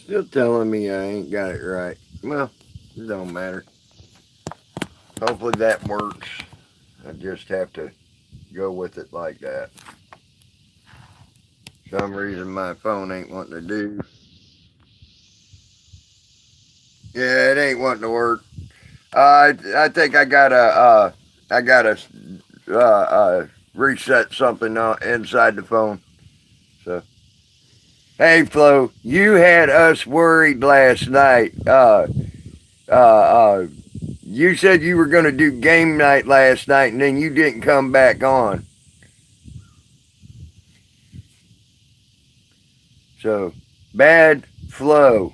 Still telling me I ain't got it right. Well, it don't matter. Hopefully that works. I just have to go with it like that. Some reason my phone ain't wanting to do. Yeah, it ain't wanting to work. I think I gotta reset something inside the phone. So hey Flo, you had us worried last night. Uh, you said you were gonna do game night last night, and then you didn't come back on. So bad Flo.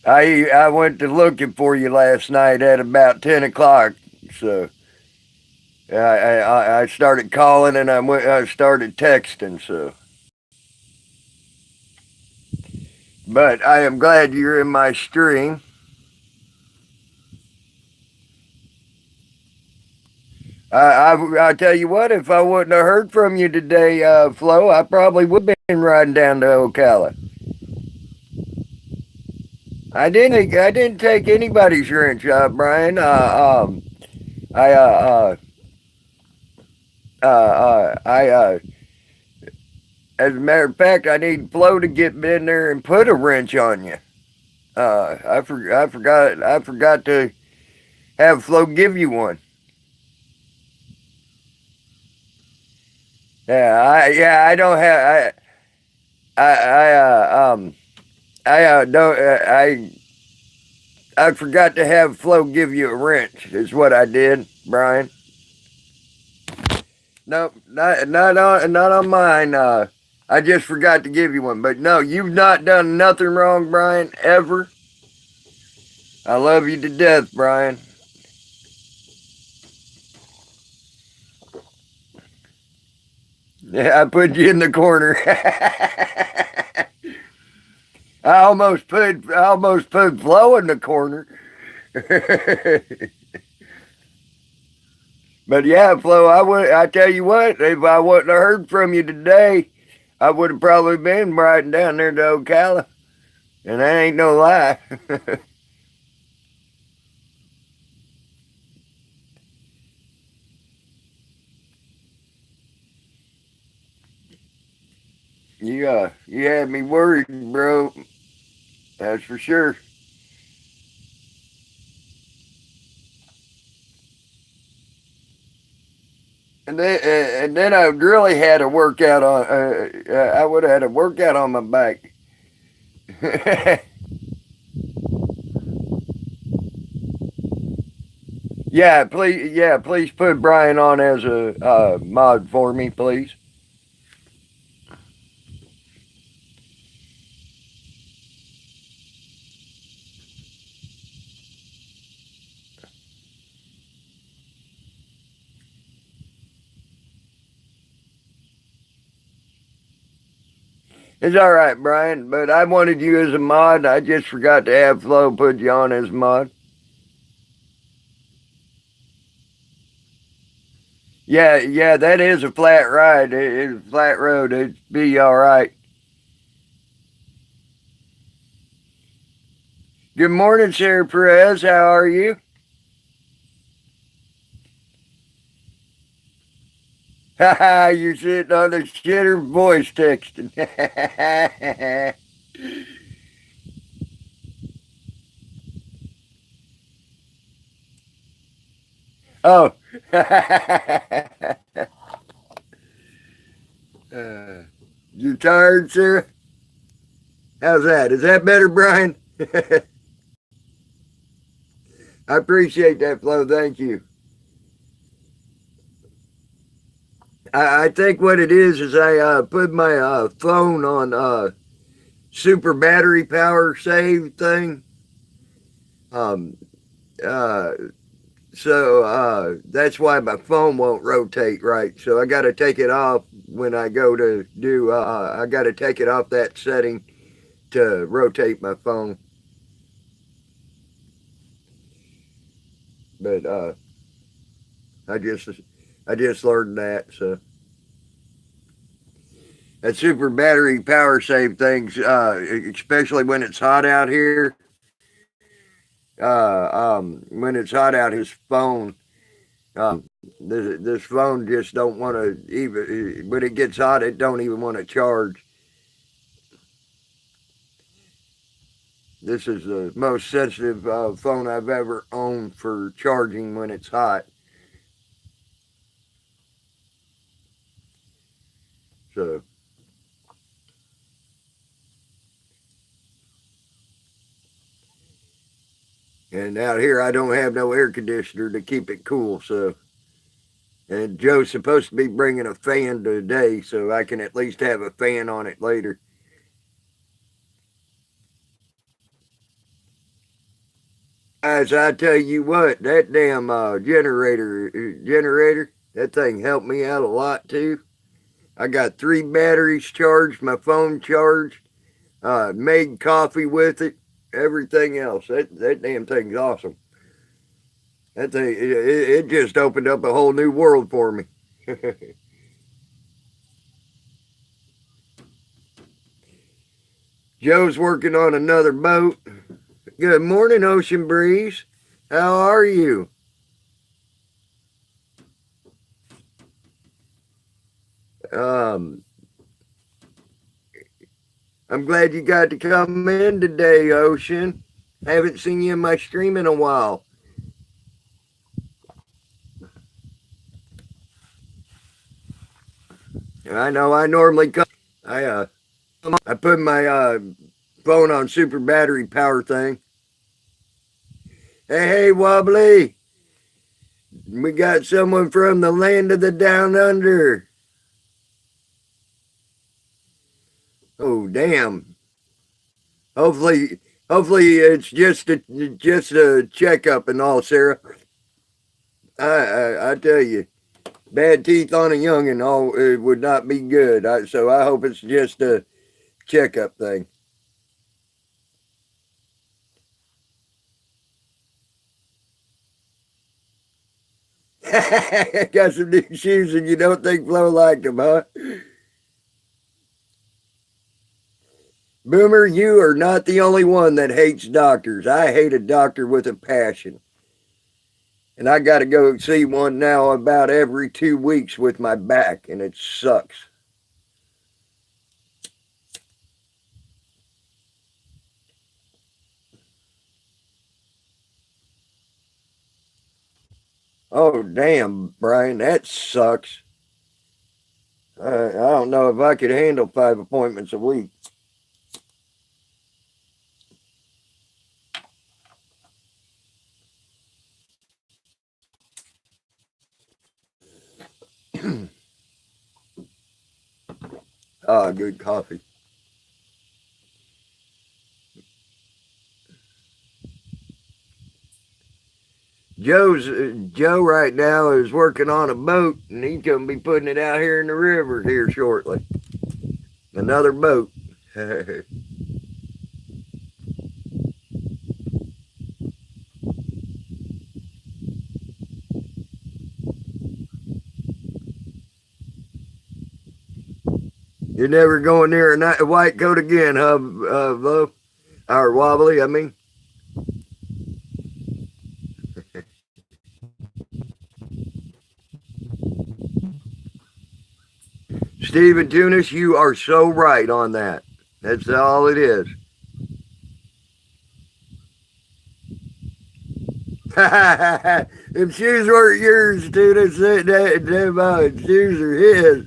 I went to looking for you last night at about 10 o'clock. So I started calling and I started texting. So, but I am glad you're in my stream. I tell you what, if I wouldn't have heard from you today, Flo, I probably would have been riding down to Ocala. I didn't take anybody's wrench, Brian. I I As a matter of fact, I need Flo to get in there and put a wrench on you. I forgot to have Flo give you one. Yeah, I don't have I don't I forgot to have Flo give you a wrench. Is what I did, Brian. No, not on mine. I just forgot to give you one. But no, you've not done nothing wrong, Brian. Ever. I love you to death, Brian. Yeah, I put you in the corner. I almost put Flo in the corner. But yeah, Flo, I tell you what, if I wouldn't have heard from you today, I would have probably been riding down there to Ocala. And that ain't no lie. You had me worried, bro. That's for sure. And then I really had a workout on. I would have had a workout on my back. Yeah, please put Brian on as a mod for me, please. It's all right, Brian, but I wanted you as a mod. I just forgot to have Flo put you on as a mod. Yeah, that is a flat ride. It's a flat road. It'd be all right. Good morning, Sarah Perez. How are you? Ha you're sitting on the shitter voice texting. Oh. uh, you tired, Sarah? How's that? Is that better, Brian? I appreciate that, Flo. Thank you. I think what it is I put my phone on super battery power save thing. Um, uh, so that's why my phone won't rotate right. So I got to take it off when I go to do. I got to take it off that setting to rotate my phone. But I just I just learned that. So that super battery power save things, especially when it's hot out here. When it's hot out, his phone, this phone just don't want to even. When it gets hot, it don't even want to charge. This is the most sensitive phone I've ever owned for charging when it's hot. So, and out here I don't have no air conditioner to keep it cool. So, and Joe's supposed to be bringing a fan today, so I can at least have a fan on it later. As I tell you what, that damn generator, that thing helped me out a lot too. I got 3 batteries charged, my phone charged, made coffee with it, everything else. That damn thing's awesome. That thing, it just opened up a whole new world for me. Joe's working on another boat. Good morning, Ocean Breeze. How are you? Um, I'm glad you got to come in today, Ocean. Haven't seen you in my stream in a while. I know I normally come. I put my phone on super battery power thing. Hey, Wobbly. We got someone from the land of the down under. Oh, damn. Hopefully it's just a checkup and all, Sarah. I tell you, bad teeth on a youngin' all it would not be good. So I hope it's just a checkup thing. Got some new shoes and you don't think Flo liked them, huh? Boomer, you are not the only one that hates doctors. I hate a doctor with a passion. And I got to go see one now about every 2 weeks with my back, and it sucks. Oh, damn, Brian, that sucks. I don't know if I could handle 5 appointments a week. Ah, good coffee. Joe right now is working on a boat, and he's gonna be putting it out here in the river here shortly. Another boat. You're never going near a white coat again, huh, Bo? Or Wobbly, I mean. Stephen Tunis, you are so right on that. That's all it is. Them shoes weren't yours, Tunis. Them shoes are his.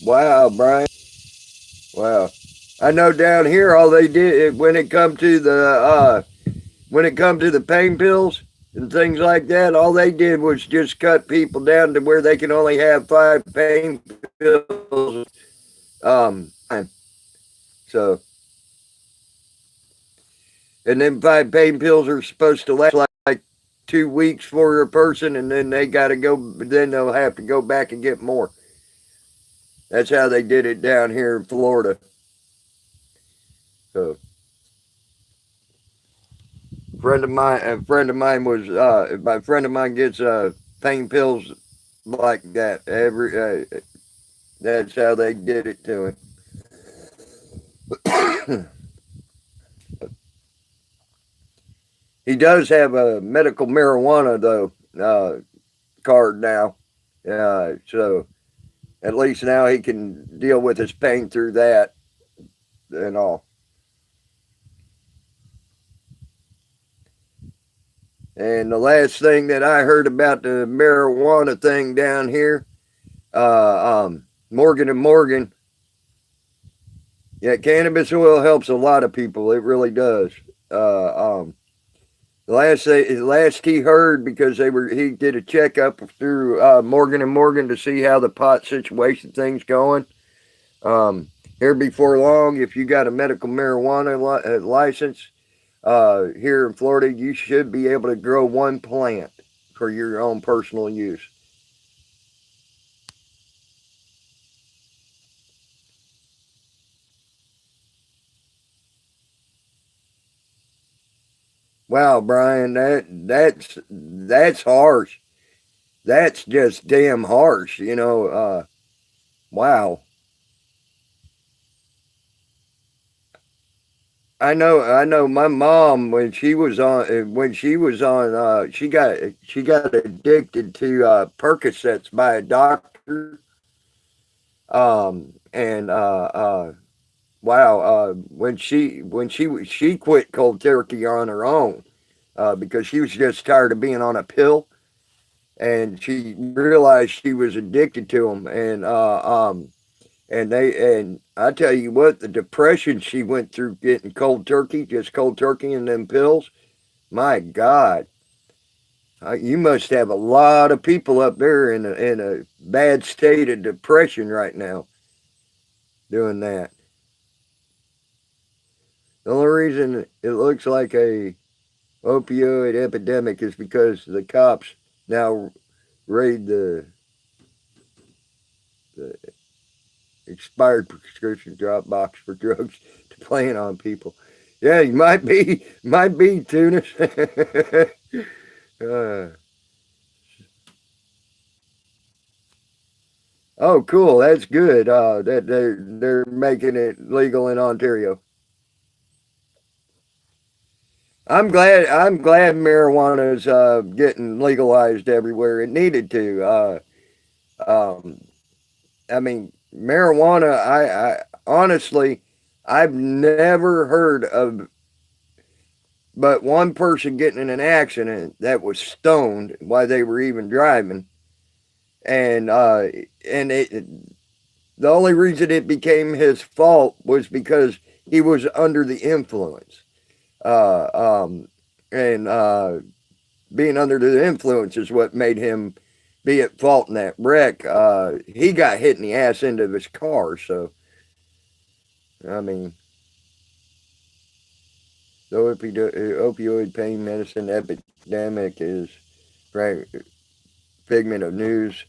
Wow, Brian. Wow. I know down here all they did when it come to the pain pills and things like that, all they did was just cut people down to where they can only have 5 pain pills. So And then 5 pain pills are supposed to last like 2 weeks for a person, and then they got to go. Then they'll have to go back and get more. That's how they did it down here in Florida. So, a friend of mine was, my friend of mine gets pain pills like that. That's how they did it to him. He does have a medical marijuana though card now, so at least now he can deal with his pain through that and all. And the last thing that I heard about the marijuana thing down here, Morgan and Morgan, yeah, cannabis oil helps a lot of people. It really does. The last he heard, because he did a checkup through Morgan and Morgan to see how the pot situation thing's going. Here before long, if you got a medical marijuana license here in Florida, you should be able to grow one plant for your own personal use. Wow, Brian, that's harsh. That's just damn harsh, wow. I know my mom, she got addicted to Percocets by a doctor. And wow, when she quit cold turkey on her own, because she was just tired of being on a pill, and she realized she was addicted to them. And I tell you what, the depression she went through getting just cold turkey and them pills, my God, you must have a lot of people up there in a bad state of depression right now doing that. The only reason it looks like a opioid epidemic is because the cops now raid the expired prescription drop box for drugs to playing on people. Yeah, you might be Tunis. uh, oh, cool. That's good. That they're making it legal in Ontario. I'm glad marijuana is getting legalized everywhere. It needed to. Um, I mean, marijuana. I honestly, I've never heard of but one person getting in an accident that was stoned while they were even driving, and the only reason it became his fault was because he was under the influence. Uh, um, and being under the influence is what made him be at fault in that wreck. He got hit in the ass end of his car. So, I mean, the opioid pain medicine epidemic is right figment of news.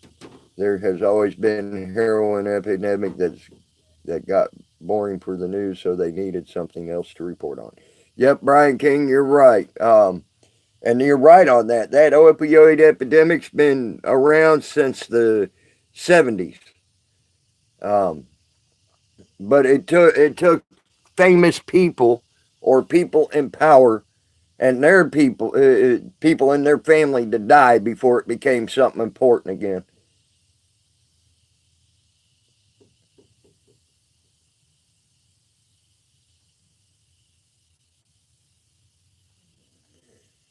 There has always been heroin epidemic that got boring for the news, so they needed something else to report on. Yep, Brian King, you're right. And you're right on that. That opioid epidemic's been around since the 70s. Um, but it took famous people or people in power and their people in their family to die before it became something important again.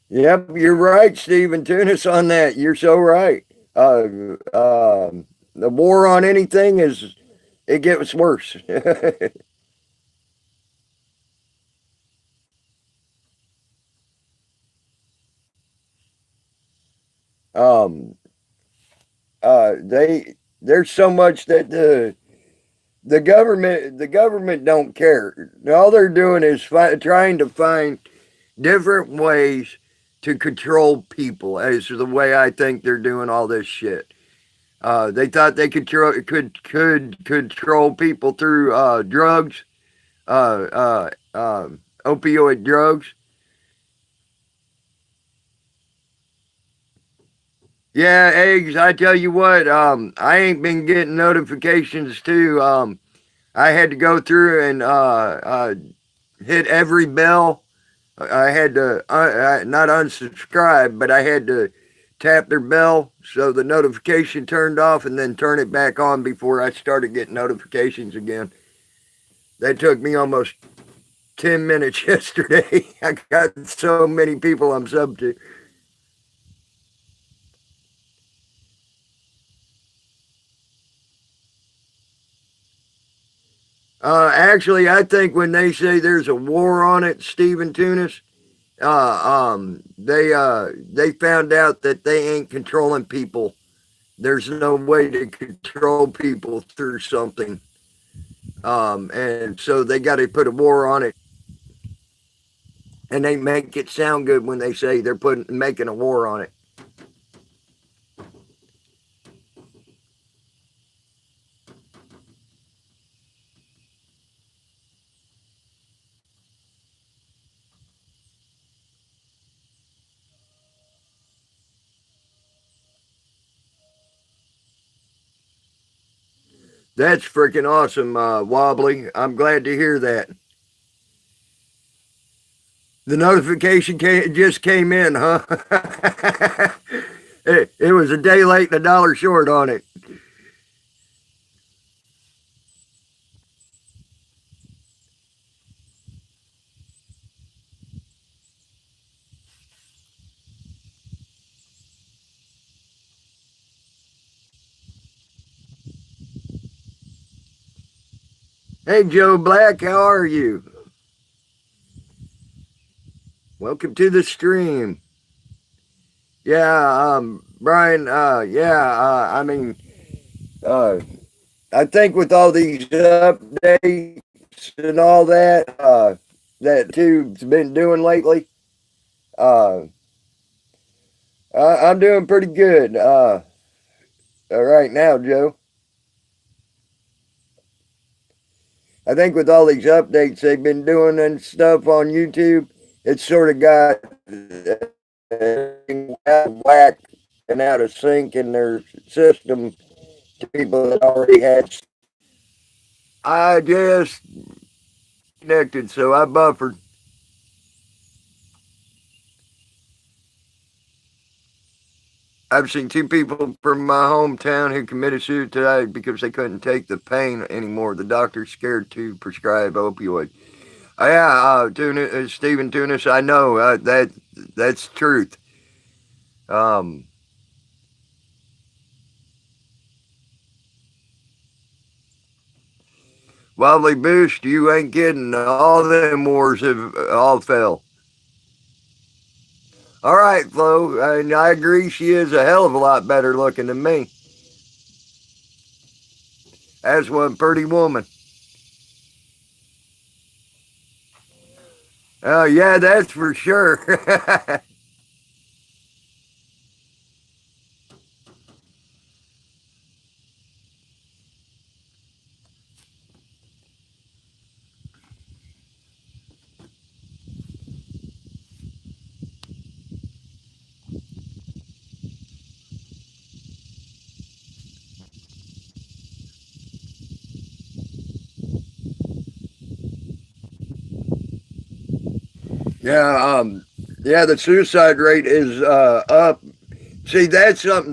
Yep, you're right, Stephen Tunis, on that. You're so right. The war on anything it gets worse. um, there's so much that the government don't care. All they're doing is trying to find different ways to control people, as the way I think they're doing all this shit. They thought they could control people through drugs, opioid drugs. Yeah, eggs. I tell you what, I ain't been getting notifications too. I had to go through and hit every bell. I had to not unsubscribe, but I had to tap their bell so the notification turned off and then turn it back on before I started getting notifications again. That took me almost 10 minutes yesterday. I got so many people I'm sub to. Actually, I think when they say there's a war on it, Stephen Tunis, they found out that they ain't controlling people. There's no way to control people through something, and so they got to put a war on it. And they make it sound good when they say they're making a war on it. That's freaking awesome, Wobbly. I'm glad to hear that. The notification just came in, huh? It was a day late and a dollar short on it. Hey, Joe Black, how are you? Welcome to the stream. Yeah, Brian, I mean, uh, I think with all these updates and all that, that YouTube's been doing lately, uh, I'm doing pretty good, right now, Joe. I think with all these updates they've been doing and stuff on YouTube, it's sort of got out of whack and out of sync in their system to people that already had. I just connected, so I buffered. I've seen two people from my hometown who committed suicide because they couldn't take the pain anymore. The doctor's scared to prescribe opioid. Yeah, Stephen Tunis, I know that's truth. Um, Wildly Boost, you ain't kidding. All them wars have all fell. All right, Flo, and I agree she is a hell of a lot better looking than me. That's one pretty woman. Oh, yeah, that's for sure. Yeah, yeah, the suicide rate is up. See, that's something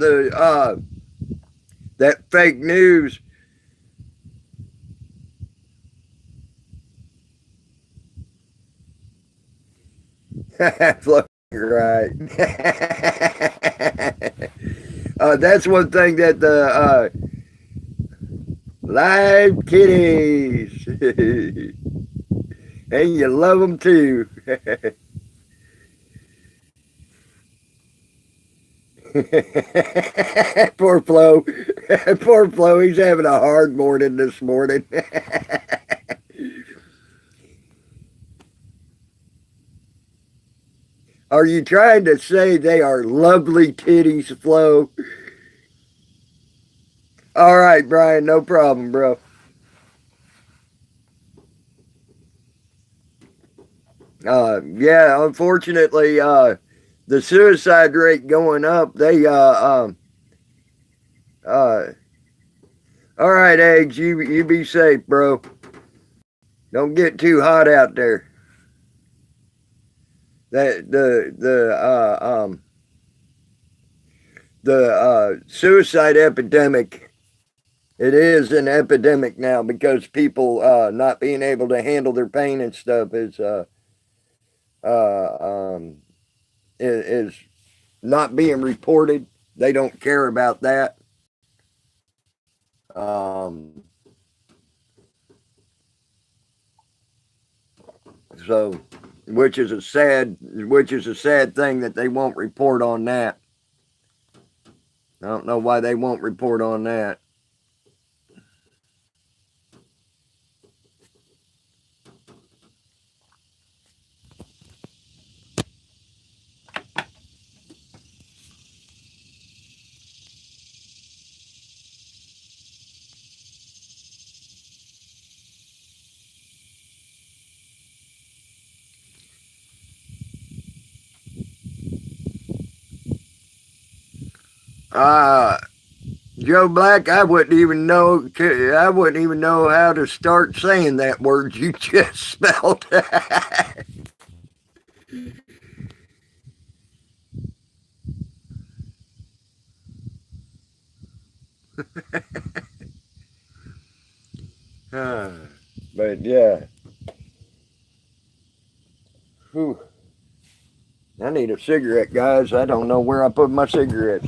that fake news. Right. That's one thing that the live kitties, and you love them too. Poor Flo. Poor Flo. He's having a hard morning this morning. Are you trying to say they are lovely titties, Flo? All right, Brian, no problem, bro. Yeah, unfortunately, the suicide rate going up. Uh, all right, Eggs, you be safe, bro. Don't get too hot out there. That the suicide epidemic. It is an epidemic now because people not being able to handle their pain and stuff uh, um, is not being reported. They don't care about that. Um, so, which is a sad thing that they won't report on that. I don't know why they won't report on that. Uh, Joe Black, I wouldn't even know. I wouldn't even know how to start saying that word you just spelled. But yeah, whew. I need a cigarette, guys. I don't know where I put my cigarettes.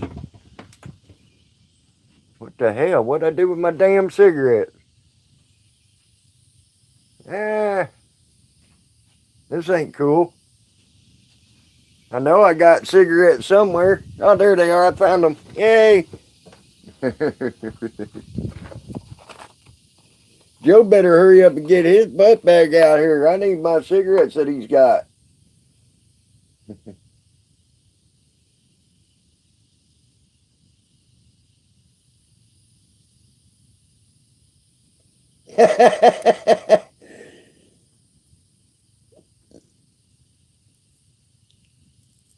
What the hell? What'd I do with my damn cigarettes? Eh, this ain't cool. I know I got cigarettes somewhere. Oh, there they are. I found them. Yay! Joe better hurry up and get his butt bag out here. I need my cigarettes that he's got.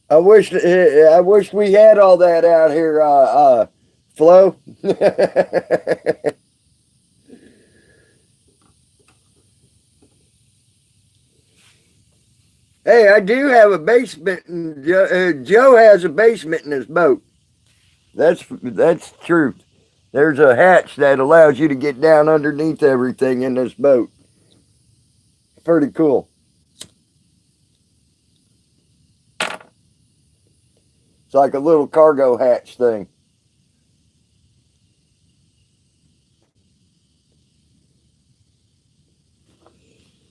I wish we had all that out here, Flo. Hey, I do have a basement, and Joe has a basement in his boat. That's truth. There's a hatch that allows you to get down underneath everything in this boat. Pretty cool. It's like a little cargo hatch thing.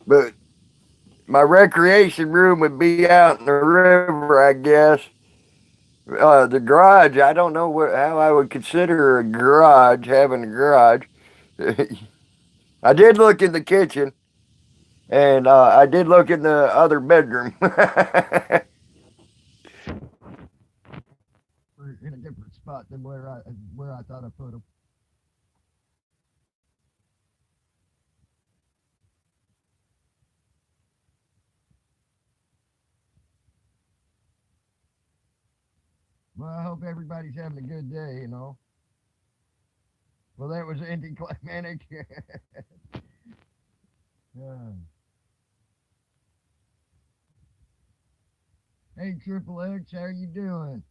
But my recreation room would be out in the river, I guess. The garage, I don't know how I would consider a garage, having a garage. I did look in the kitchen, and I did look in the other bedroom. In a different spot than where I thought I put them. Well, I hope everybody's having a good day. Well, that was anticlimactic. uh, hey, Triple X, how you doing?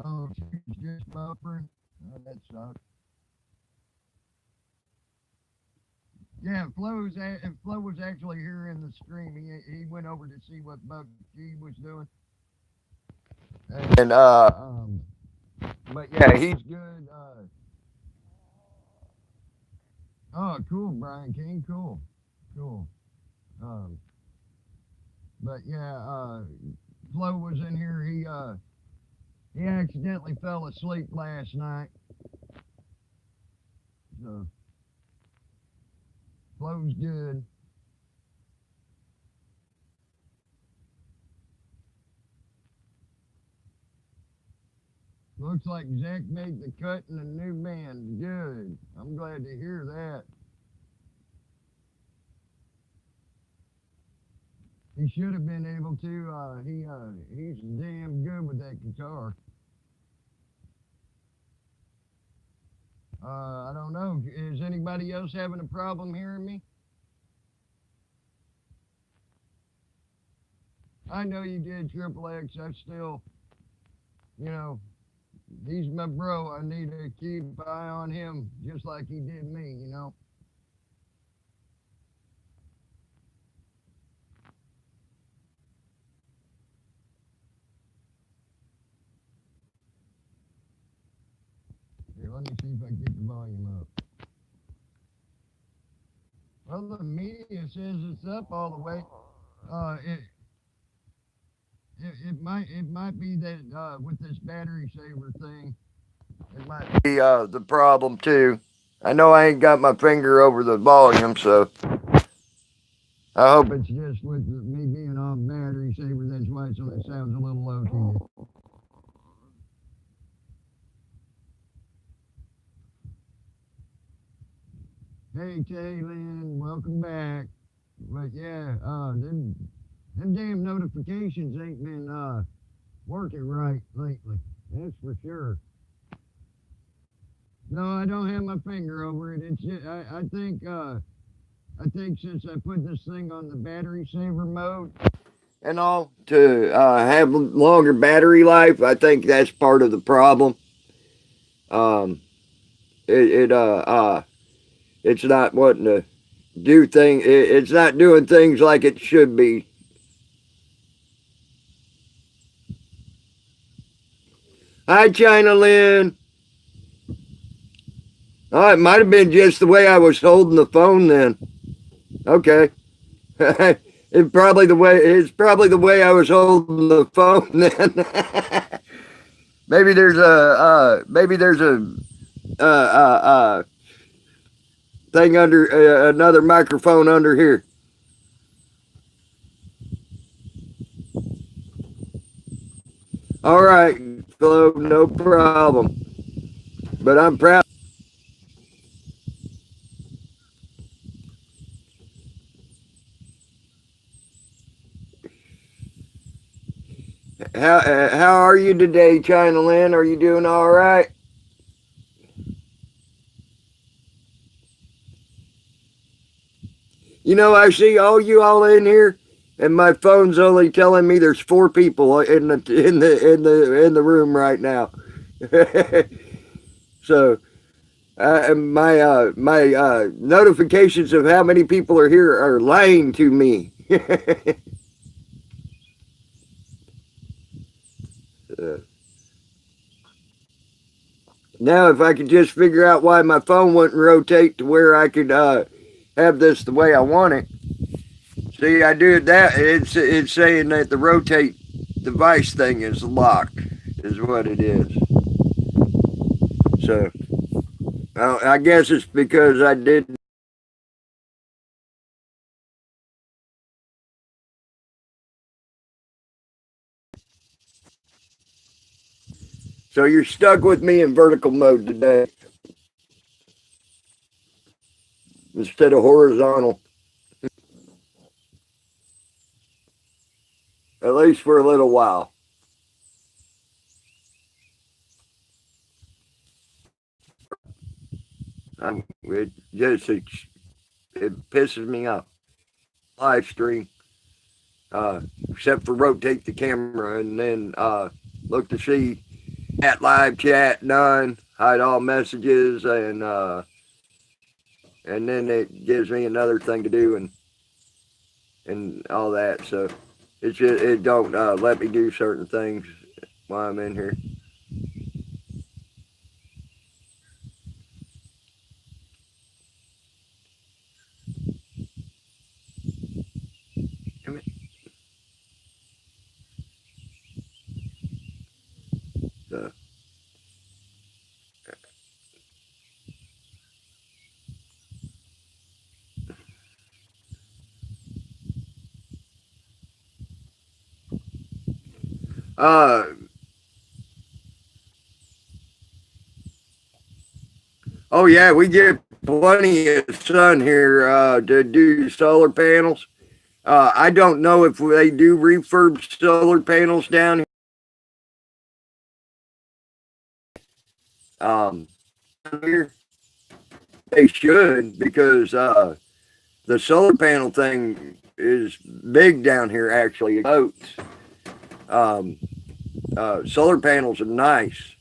Oh, she's just buffering. Oh, that sucks. Yeah, Flo was actually here in the stream. He went over to see what Buck G was doing. And But yeah, he's good. Oh, cool, Brian King. Cool, cool. Um, but yeah, Flo was in here. He accidentally fell asleep last night. So Flo's good. Looks like Zach made the cut in the new band. Good. I'm glad to hear that. He should have been able to. He's damn good with that guitar. I don't know. Is anybody else having a problem hearing me? I know you did, Triple X. I still, you know, he's my bro. I need to keep eye on him just like he did me. Here, let me see if I can get the volume up. Well, the media says it's up all the way. Uh, it, it might be that with this battery saver thing, it might be the problem too. I know I ain't got my finger over the volume, so I hope it's just with me being off battery saver. That's why it sounds a little low to you. Hey, Taylin, welcome back. But yeah, them damn notifications ain't been working right lately. That's for sure. No, I don't have my finger over it. It's just, I think since I put this thing on the battery saver mode and all to have longer battery life, I think that's part of the problem. Um, it's not wanting to do things. It's not doing things like it should be. Hi, China Lynn. Oh, it might have been just the way I was holding the phone then. Okay. It's probably the way I was holding the phone then. Maybe there's a uh, uh, uh, thing under another microphone under here. All right, Flo, no problem. But I'm proud. How are you today, China Lynn? Are you doing all right? I see all in here, and my phone's only telling me there's four people in the room right now. So my notifications of how many people are here are lying to me. uh, Now, if I could just figure out why my phone wouldn't rotate to where I could have this the way I want it. See, I do that. It's saying that the rotate device thing is locked, is what it is. So I guess it's because I did. So you're stuck with me in vertical mode today instead of horizontal, at least for a little while. It just it pisses me off. Live stream, uh, except for rotate the camera and then look to see at live chat none, hide all messages, and then it gives me another thing to do and all that. So it don't let me do certain things while I'm in here. Uh, oh yeah, we get plenty of sun here to do solar panels. I don't know if they do refurb solar panels down here. They should because the solar panel thing is big down here. Actually, boats. Um, solar panels are nice.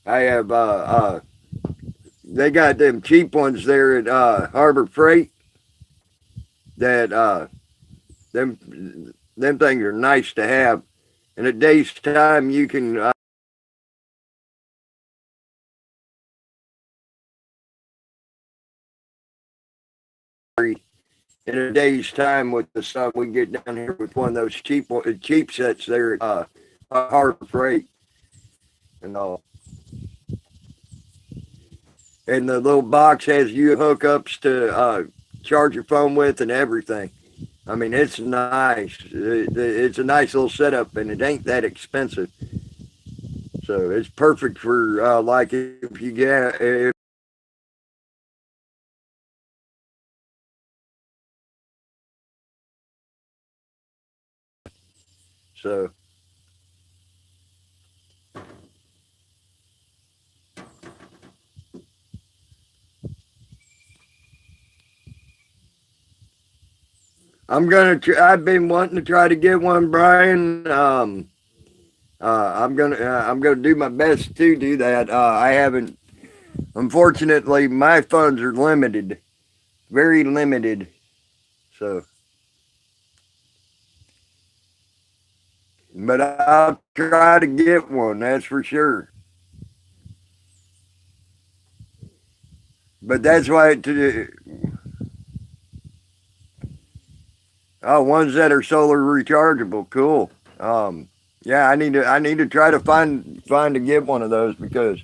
I have they got them cheap ones there at Harbor Freight. That them things are nice to have. In a day's time, you can in a day's time with the sun, we get down here with one of those cheap sets there at Harbor Freight and all. And the little box has you hookups to charge your phone with and everything. I mean, it's nice. It's a nice little setup, and it ain't that expensive. So it's perfect for like if you get if, so. I've been wanting to try to get one, Brian. I'm gonna do my best to do that. I haven't. Unfortunately, my funds are limited, very limited. So, but I'll try to get one. That's for sure. But that's why ones that are solar rechargeable. Cool. Yeah, I need to try to find to get one of those because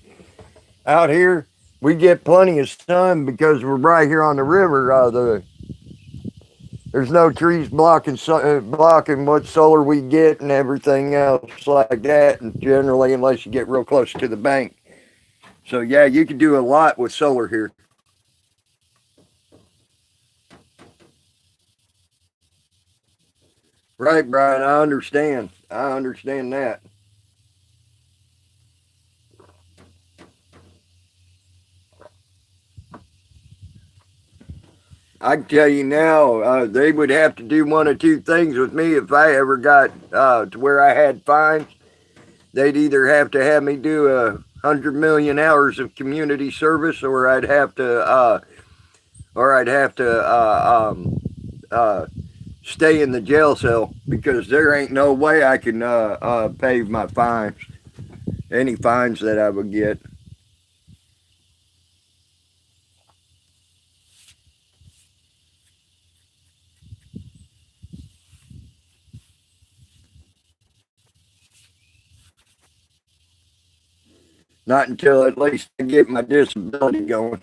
out here we get plenty of sun because we're right here on the river. There's no trees blocking what solar we get and everything else like that. And generally, unless you get real close to the bank. So yeah, you can do a lot with solar here. Right, Brian. I understand. I understand that. I can tell you now, they would have to do one of two things with me if I ever got to where I had fines. They'd either have to have me do 100 million hours of community service, or I'd have to uh, stay in the jail cell because there ain't no way I can pay my fines, any fines that I would get. Not until at least I get my disability going.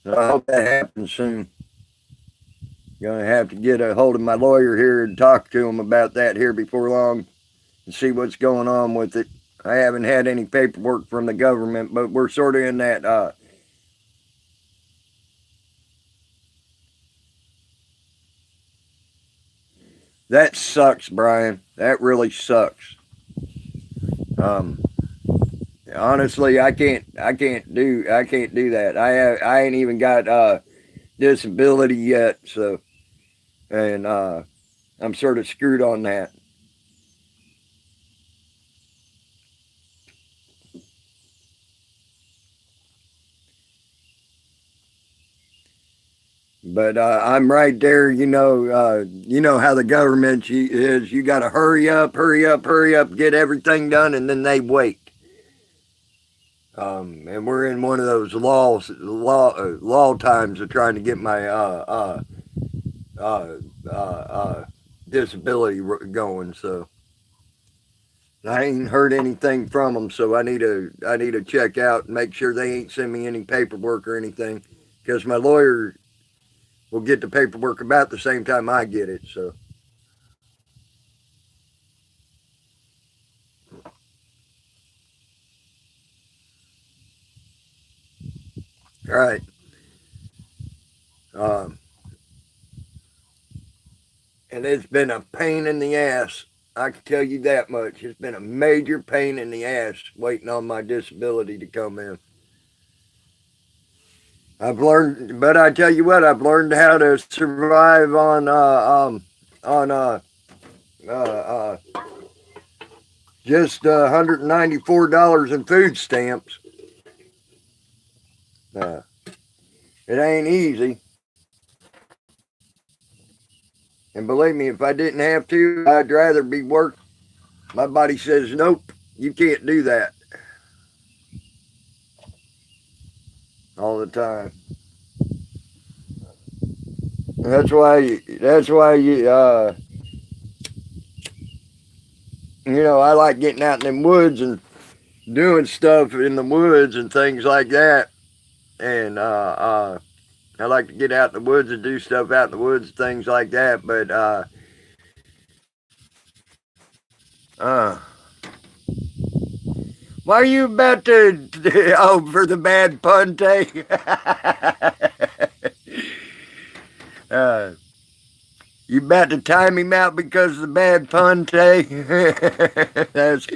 So I hope that happens soon. Gonna have to get a hold of my lawyer here and talk to him about that here before long and see what's going on with it. I haven't had any paperwork from the government, but we're sort of in that. That sucks, Brian. That really sucks. Um, honestly, I can't do that. I ain't even got disability yet, so and I'm sort of screwed on that. But I'm right there. You know how the government is. You got to hurry up, hurry up, hurry up, get everything done, and then they wait. And we're in one of those law times of trying to get my uh, disability going. So I ain't heard anything from them. So I need to check out and make sure they ain't send me any paperwork or anything because my lawyer will get the paperwork about the same time I get it. So, all right. Um, and it's been a pain in the ass. I can tell you that much. It's been a major pain in the ass waiting on my disability to come in. I've learned, but I tell you what, I've learned how to survive on uh, uh, just $194 in food stamps. Uh, it ain't easy. And believe me, if I didn't have to, I'd rather be working. My body says, nope, you can't do that all the time. That's why I like getting out in them woods and doing stuff in the woods and things like that. And I like to get out in the woods and do stuff out in the woods, things like that. But uh, why are you about to? Oh, for the bad pun take. You about to time him out because of the bad pun take? That's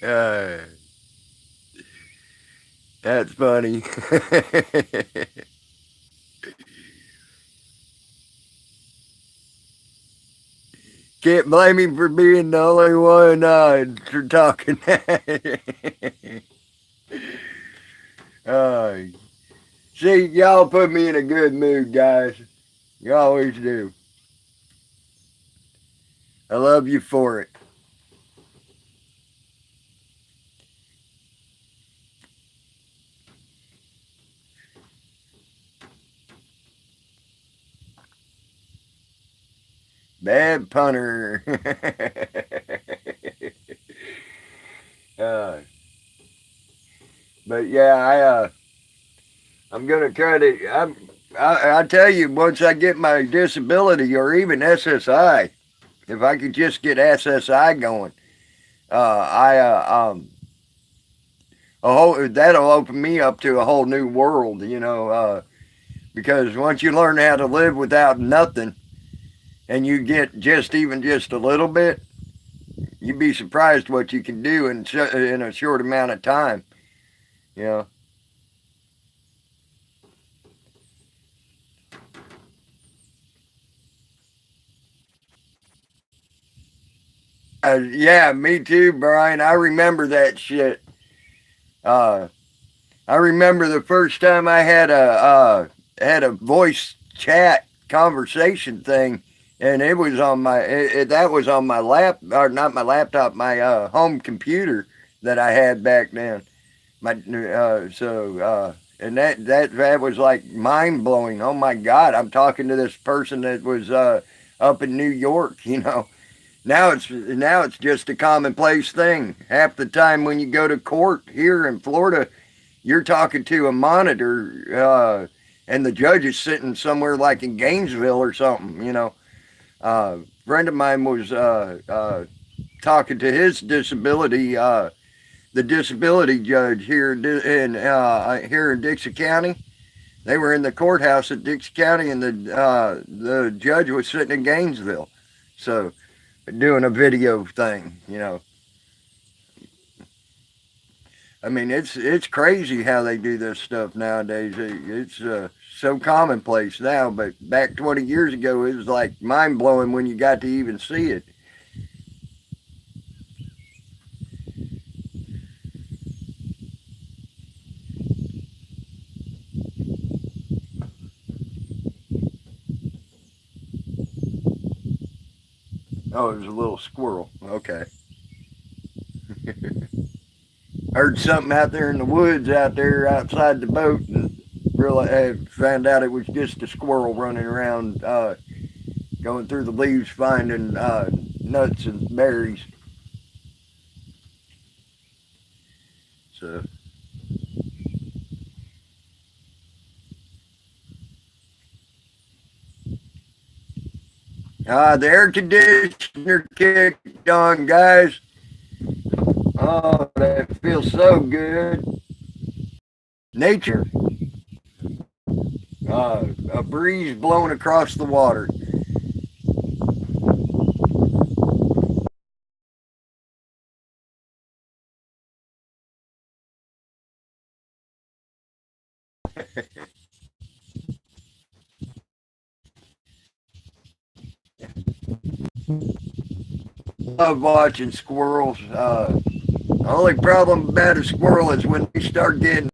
uh, that's funny. Can't blame him for being the only one for talking. uh, See, y'all put me in a good mood, guys. You always do. I love you for it. Bad punter. uh, but yeah, I'm gonna try to. I tell you, once I get my disability or even SSI, if I could just get SSI going, I a whole that'll open me up to a whole new world. Because once you learn how to live without nothing, and you get just a little bit, you'd be surprised what you can do in a short amount of time. You know. Yeah, me too, Brian. I remember that shit. Uh, I remember the first time I had a voice chat conversation thing, and it was on that was on my or not my laptop, my home computer that I had back then. And that was like mind blowing. Oh my God, I'm talking to this person that was up in New York. Now it's just a commonplace thing. Half the time when you go to court here in Florida, you're talking to a monitor, and the judge is sitting somewhere like in Gainesville or something. A friend of mine was talking to his disability, the disability judge here in Dixie County. They were in the courthouse at Dixie County, and the judge was sitting in Gainesville. So doing a video thing. I mean, it's crazy how they do this stuff nowadays. It's so commonplace now, but back 20 years ago, it was like mind blowing when you got to even see it. Oh, it was a little squirrel. Okay. Heard something out there in the woods out there outside the boat, and found out it was just a squirrel running around, going through the leaves finding nuts and berries. So The air conditioner kicked on, guys. Oh, that feels so good. Nature. A breeze blowing across the water. Love watching squirrels. The only problem about a squirrel is when they start getting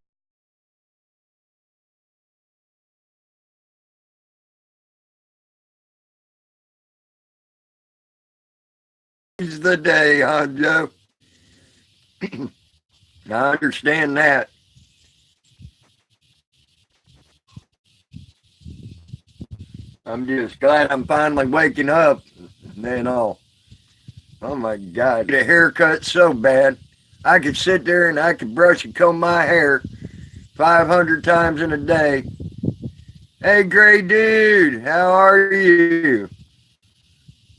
the day, huh, Joe? I understand that. I'm just glad I'm finally waking up and all. Oh my God, the haircut so bad. I could sit there and I could brush and comb my hair 500 times in a day. Hey, gray dude, how are you?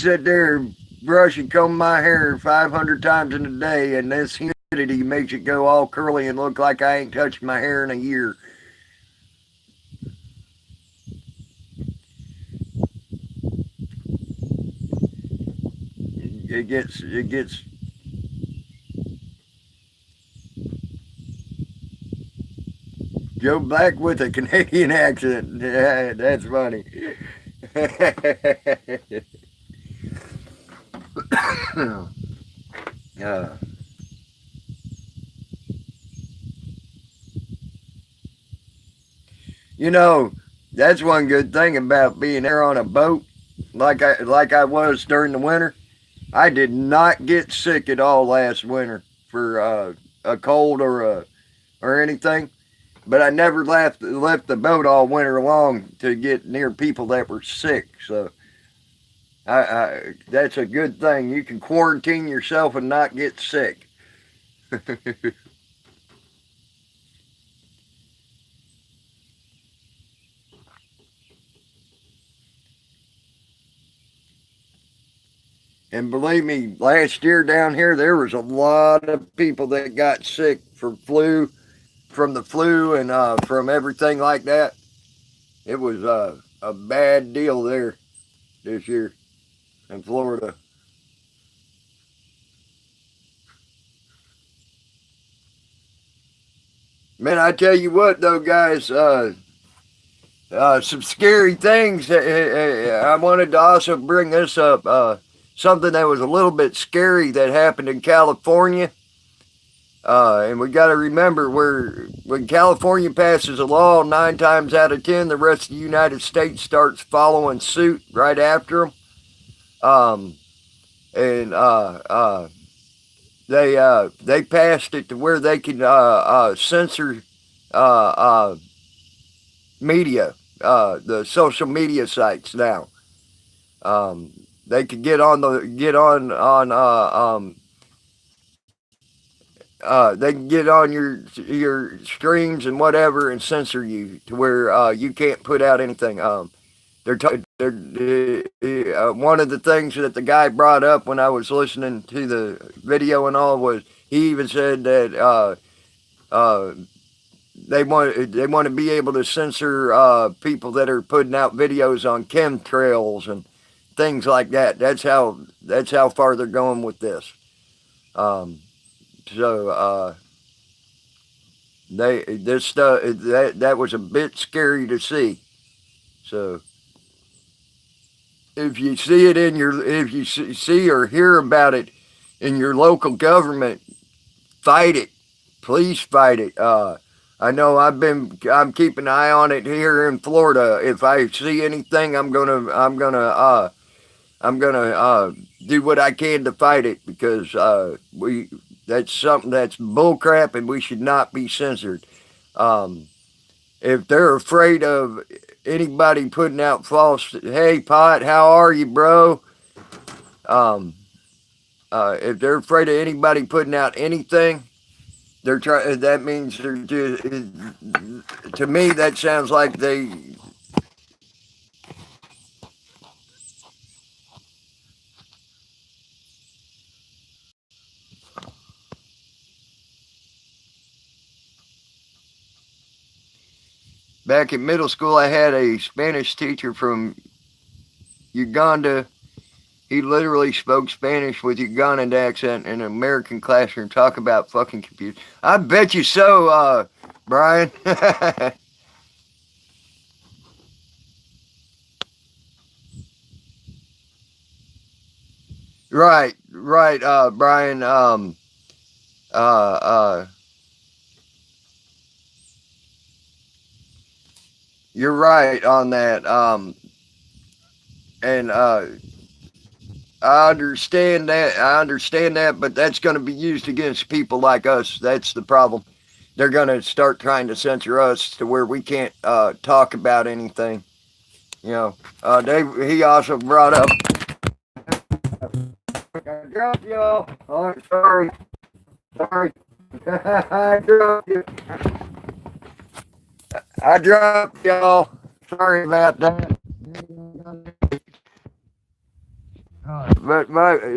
Sit there and brush and comb my hair 500 times in a day, and this humidity makes it go all curly and look like I ain't touched my hair in a year. It gets Joe Black with a Canadian accent. Yeah, that's funny. uh, you know, that's one good thing about being there on a boat, like I was during the winter. I did not get sick at all last winter for a cold or anything. But I never left the boat all winter long to get near people that were sick. So that's a good thing. You can quarantine yourself and not get sick. And believe me, last year down here there was a lot of people that got sick from the flu, and from everything like that. It was a bad deal there this year in Florida. Man, I tell you what though, guys. Some scary things. I wanted to also bring this up. Something that was a little bit scary that happened in California. And we got to remember when California passes a law, 9 times out of 10, the rest of the United States starts following suit right after them. Um, and they passed it to where they could censor uh, uh, media, the social media sites now. Um, they could get on they can get on your streams and whatever and censor you to where you can't put out anything. One of the things that the guy brought up when I was listening to the video and all was he even said that uh, they want to be able to censor people that are putting out videos on chemtrails and things like that. That's how far they're going with this. Um, so they this stuff that was a bit scary to see. So if you see it in your if you see or hear about it in your local government, fight it. Please fight it. I know I'm keeping an eye on it here in Florida. If I see anything, I'm gonna do what I can to fight it because we that's something that's bullcrap and we should not be censored. Um, if they're afraid of anybody putting out false, hey Pot, how are you, bro? Um, if they're afraid of anybody putting out anything, they're trying. That means they're just. To me, that sounds like back in middle school, I had a Spanish teacher from Uganda. He literally spoke Spanish with Ugandan accent in an American classroom. Talk about fucking computers. I bet you so, Brian. Right, right, Brian. Uh, uh, you're right on that. And I understand that. I understand that, but that's going to be used against people like us. That's the problem. They're going to start trying to censor us to where we can't talk about anything. You know, he also brought up. I dropped y'all. Oh, sorry, sorry. I dropped you. I dropped y'all. Sorry about that. But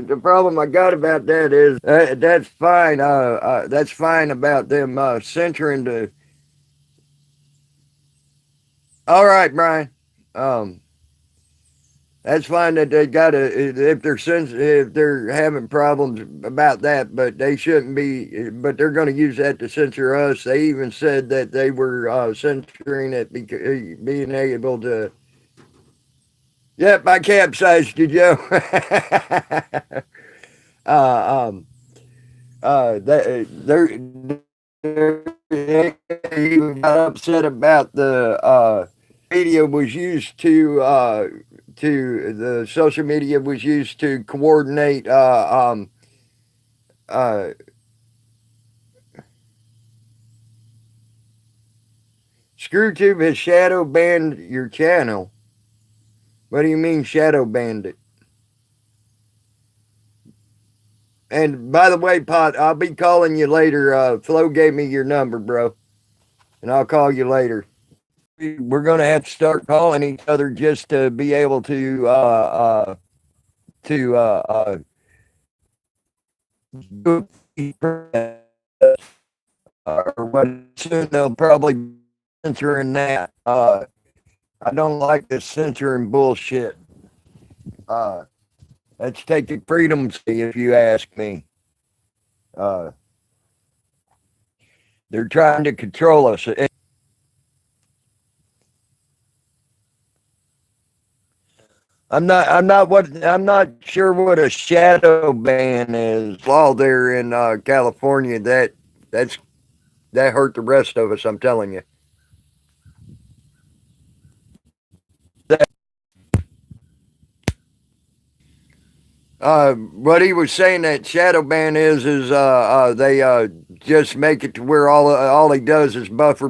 the problem I got about that is that's fine. That's fine about them censoring the. All right, Brian. Um, that's fine that they got to if they're having problems about that, but they shouldn't be. But they're going to use that to censor us. They even said that they were censoring it because being able to. Yep, I capsized you, Joe. um, they even got upset about the media was used to the social media was used to coordinate uh ScrewTube has shadow banned your channel. What do you mean shadow banned it? And by the way, Pot, I'll be calling you later. Flo gave me your number, bro, and I'll call you later. We're gonna have to start calling each other just to be able to or what soon they'll probably be censoring that. I don't like this censoring bullshit. Uh, let's take the freedoms, if you ask me. Uh, they're trying to control us. I'm not sure what a shadow ban is. Law there in California that's that hurt the rest of us. I'm telling you. What he was saying that shadow ban is they just make it to where all he does is buffer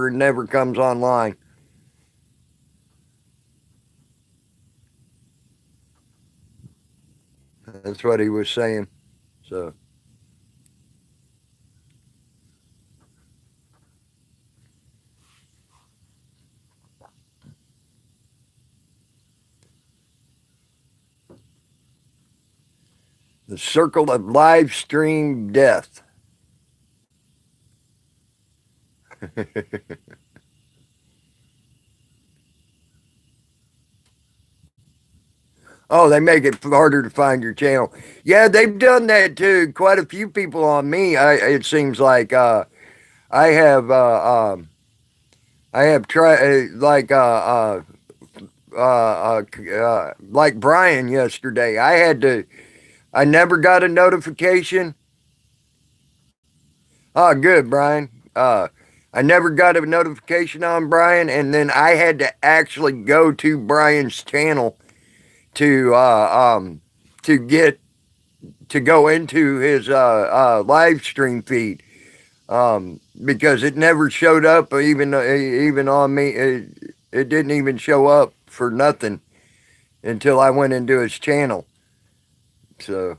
and never comes online. That's what he was saying. So the circle of live stream death. Oh, they make it harder to find your channel. Yeah, they've done that too. Quite a few people on me. It seems like I have I have tried like Brian yesterday. I never got a notification. Oh, good, Brian. I never got a notification on Brian, and then I had to actually go to Brian's channel to get to go into his live stream feed because it never showed up even on me. It didn't even show up for nothing until I went into his channel. So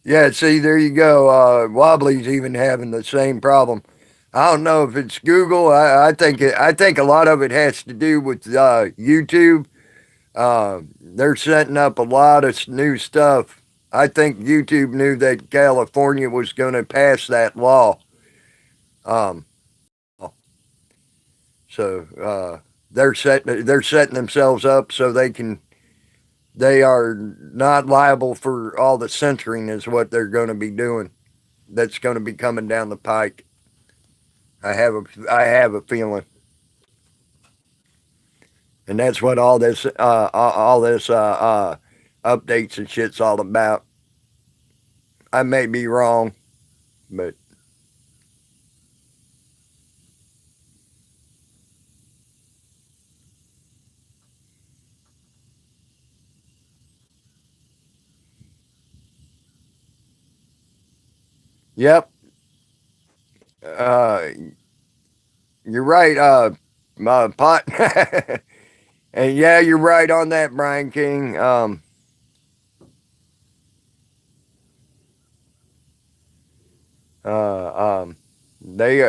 yeah, see, there you go. Wobbly's even having the same problem. I don't know if it's Google. I think a lot of it has to do with YouTube. They're setting up a lot of new stuff. I think YouTube knew that California was going to pass that law. Um, so they're setting themselves up so they are not liable for all the censoring is what they're going to be doing. That's going to be coming down the pike. I have a feeling, and that's what all this updates and shit's all about. I may be wrong, but yep, uh, you're right. My pot, and yeah, you're right on that, Brian King. Um, they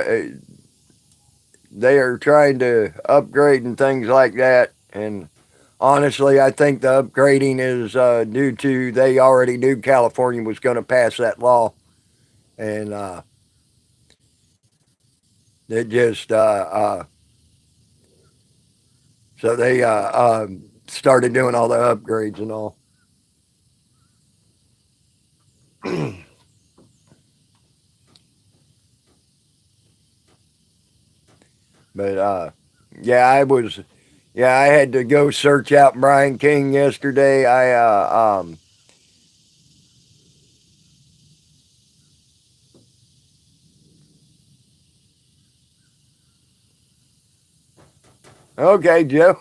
they are trying to upgrade and things like that, and honestly, I think the upgrading is due to they already knew California was going to pass that law, and it just so they started doing all the upgrades and all. But yeah, I had to go search out Brian King yesterday. Okay, Joe.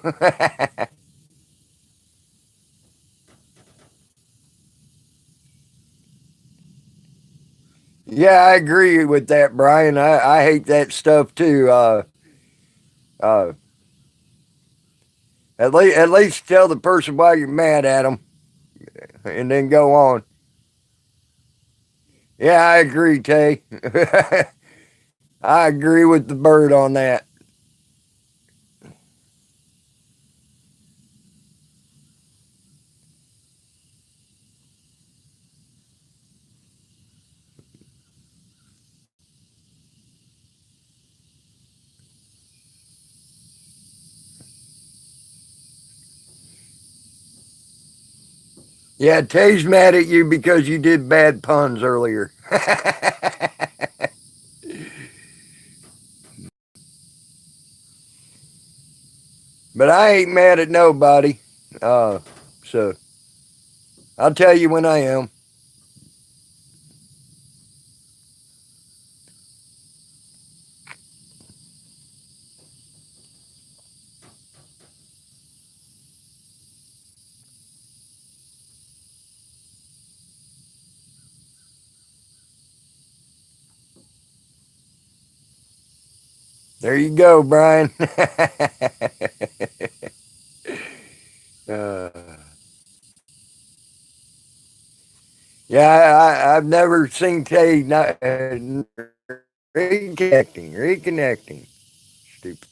Yeah, I agree with that, Brian. I hate that stuff too. Uh, at least tell the person why you're mad at them, and then go on. Yeah, I agree, Tay. I agree with the bird on that. Yeah, Tay's mad at you because you did bad puns earlier. But I ain't mad at nobody. Uh, so I'll tell you when I am. There you go, Brian. uh, yeah, I've never seen Tay not, reconnecting. Stupid.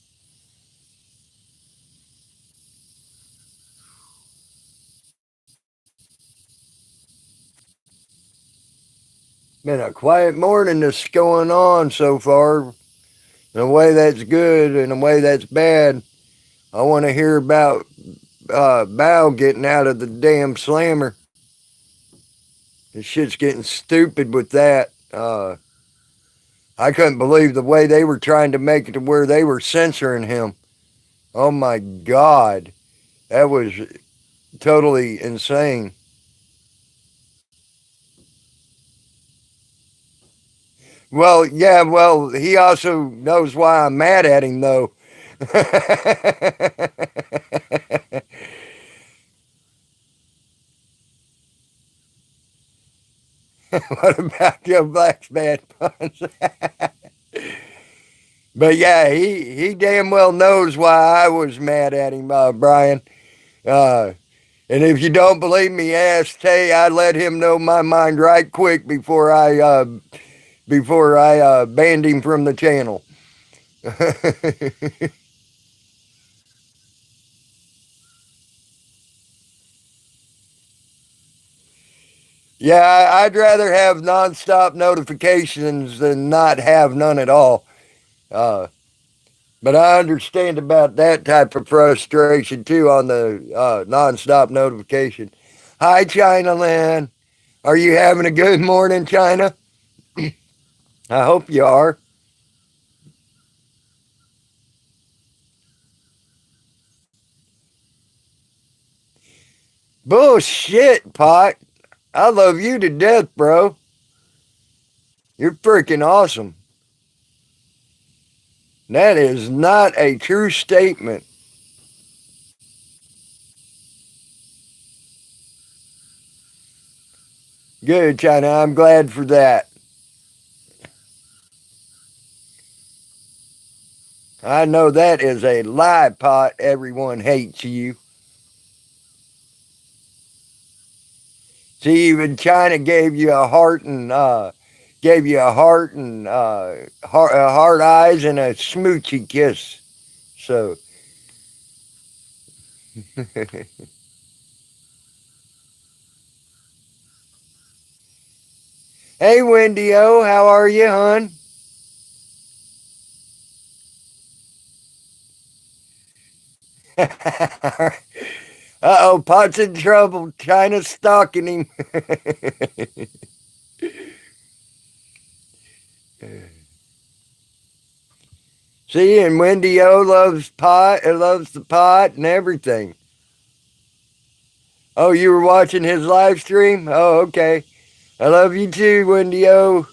Been a quiet morning that's going on so far. In a way that's good, in a way that's bad. I want to hear about Bow getting out of the damn slammer. This shit's getting stupid with that. I couldn't believe the way they were trying to make it to where they were censoring him. Oh my God. That was totally insane. Well, yeah, well, he also knows why I'm mad at him, though. What about Joe Black's bad puns? But yeah, he damn well knows why I was mad at him, Brian. Uh, and if you don't believe me, ask Tay. I let him know my mind right quick before I banned him from the channel. Yeah, I'd rather have nonstop notifications than not have none at all. Uh, but I understand about that type of frustration too on the nonstop notification. Hi, China Land. Are you having a good morning, China? I hope you are. Bullshit, Pot. I love you to death, bro. You're freaking awesome. That is not a true statement. Good, China. I'm glad for that. I know that is a lie, Pot. Everyone hates you. See, even China gave you a heart and heart eyes and a smoochy kiss. So, hey, Wendy O, how are you, hon? Uh-oh, Pot's in trouble. China's stalking him. See, and Wendy O loves pot, loves the pot and everything. Oh, you were watching his live stream? Oh, okay. I love you too, Wendy O.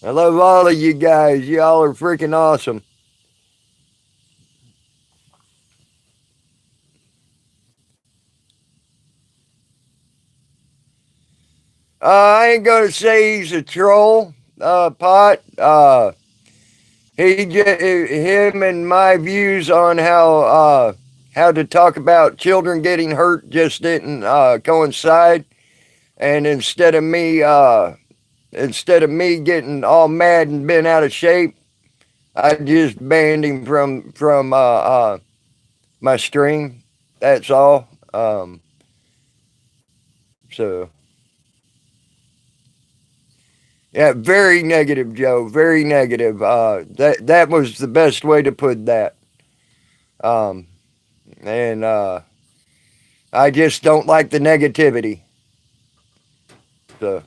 I love all of you guys. Y'all are freaking awesome. I ain't gonna say he's a troll, Pot. Him and my views on how to talk about children getting hurt just didn't coincide. And instead of me getting all mad and bent out of shape, I just banned him from my stream. That's all. So yeah, very negative, Joe. Very negative. That was the best way to put that. Um, and I just don't like the negativity. So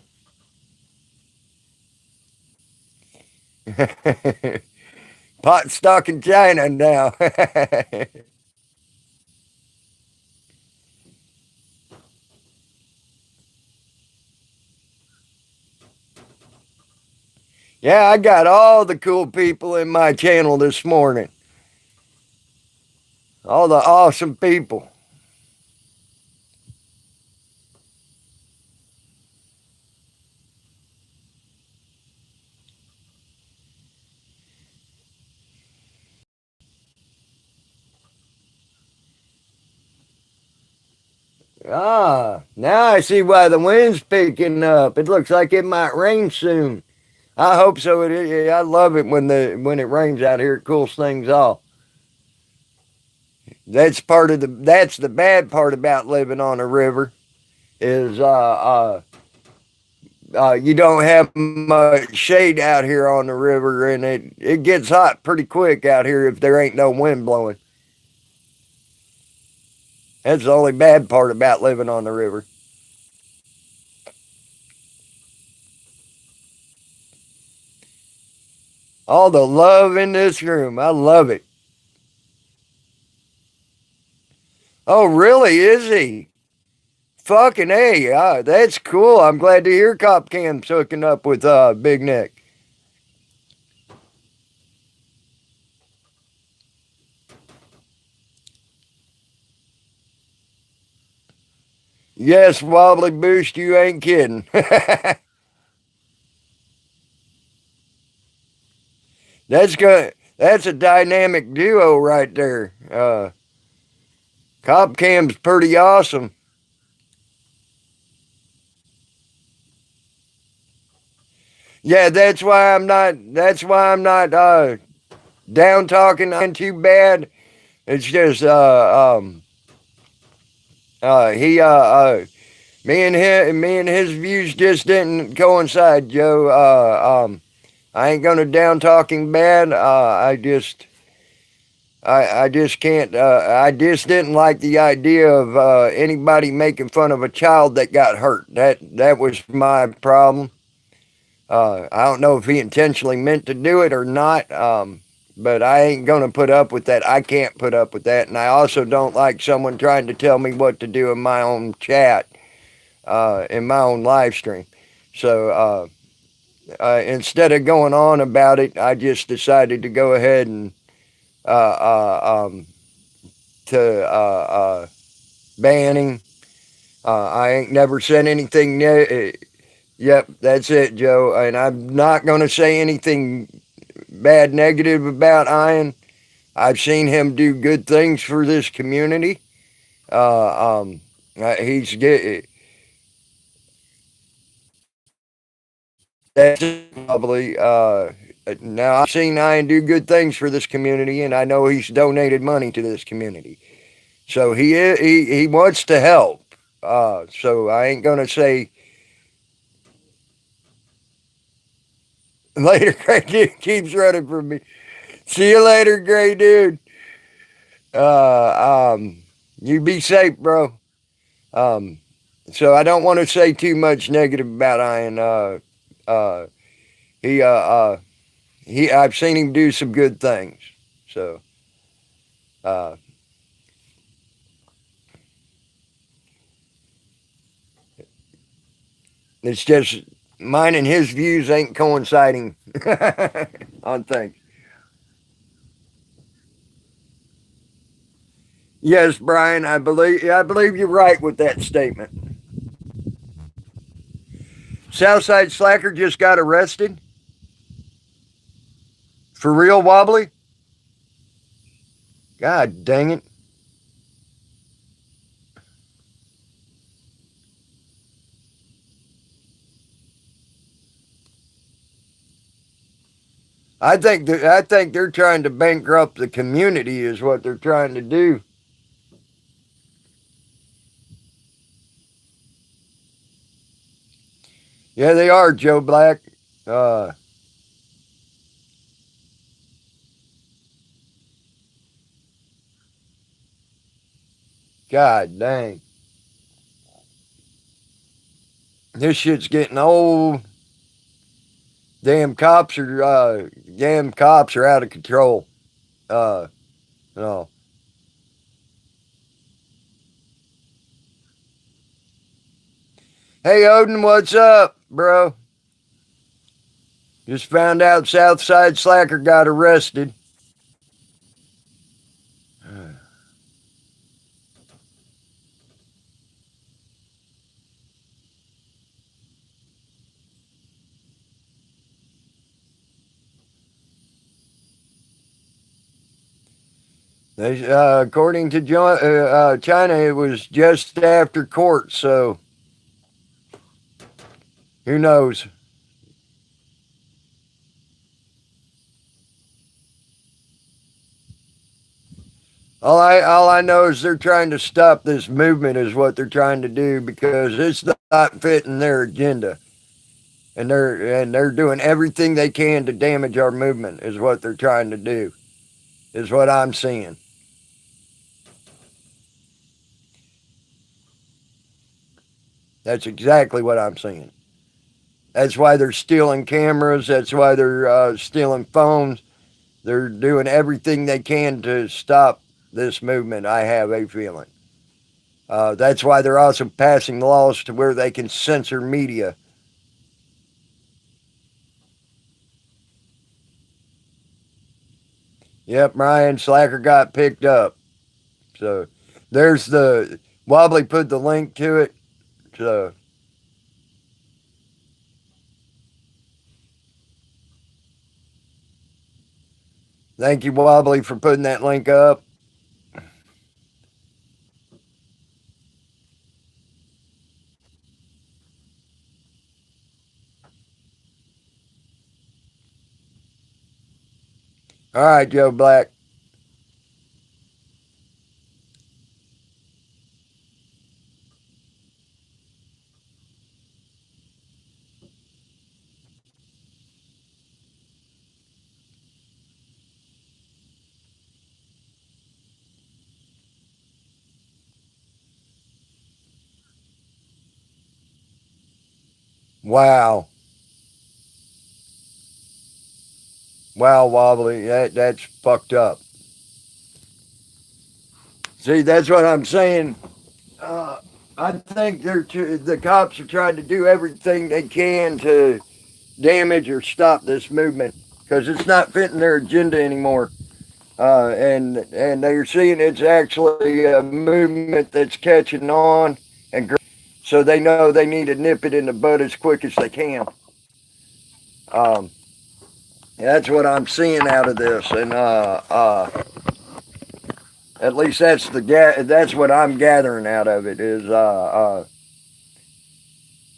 pot stock in China now. Yeah, I got all the cool people in my channel this morning. All the awesome people. Now I see why the wind's picking up. It looks like it might rain soon. I hope so. I love it when it rains out here. It cools things off. That's the bad part about living on a river is you don't have much shade out here on the river, and it gets hot pretty quick out here if there ain't no wind blowing. That's the only bad part about living on the river. All the love in this room. I love it. Oh, really? Is he? Fucking A. That's cool. I'm glad to hear Cop Cam's hooking up with Big Nick. Yes, Wobbly Boost, you ain't kidding. That's good. That's a dynamic duo right there. Cop Cam's pretty awesome. Yeah, that's why I'm not down talking too bad. It's just he Me and his views just didn't coincide, Joe. I ain't gonna down talking bad. I just can't. I just didn't like the idea of anybody making fun of a child that got hurt. That was my problem. I don't know if he intentionally meant to do it or not. But I ain't gonna put up with that. I can't put up with that, and I also don't like someone trying to tell me what to do in my own chat, in my own live stream. So instead of going on about it, I just decided to go ahead and uh, to banning. I ain't never said anything. Yep, that's it, Joe. And I'm not going to say anything bad, negative about Ian. I've seen him do good things for this community. He's get that's probably now I've seen Ian do good things for this community, and I know he's donated money to this community. So he wants to help. So I ain't gonna say later. Gray dude keeps running from me. See you later, gray dude. Uh, um, you be safe, bro. Um, so I don't want to say too much negative about Ian. Uh, he I've seen him do some good things. So uh, it's just mine and his views ain't coinciding on things. Yes, Brian, I believe you're right with that statement. Southside Slacker just got arrested for real, Wobbly. God dang it! I think they're trying to bankrupt the community is what they're trying to do. Yeah, they are, Joe Black. Uh, God dang, this shit's getting old. Damn cops are out of control. Uh, no. Hey Odin, what's up, bro? Just found out Southside Slacker got arrested. According to China, it was just after court, so who knows? All I know is they're trying to stop this movement, is what they're trying to do because it's not fitting their agenda, and they're doing everything they can to damage our movement. Is what they're trying to do. Is what I'm seeing. That's exactly what I'm seeing. That's why they're stealing cameras. That's why they're stealing phones. They're doing everything they can to stop this movement. I have a feeling. That's why they're also passing laws to where they can censor media. Yep, Ryan Slacker got picked up. So there's the Wobbly put the link to it. So thank you, Wobbly, for putting that link up. All right, Joe Black. Wow. Wow, Wobbly. That's fucked up. See, that's what I'm saying. Uh, I think the cops are trying to do everything they can to damage or stop this movement because it's not fitting their agenda anymore. And they're seeing it's actually a movement that's catching on, and so they know they need to nip it in the bud as quick as they can. Um, that's what I'm seeing out of this, and at least that's what I'm gathering out of it is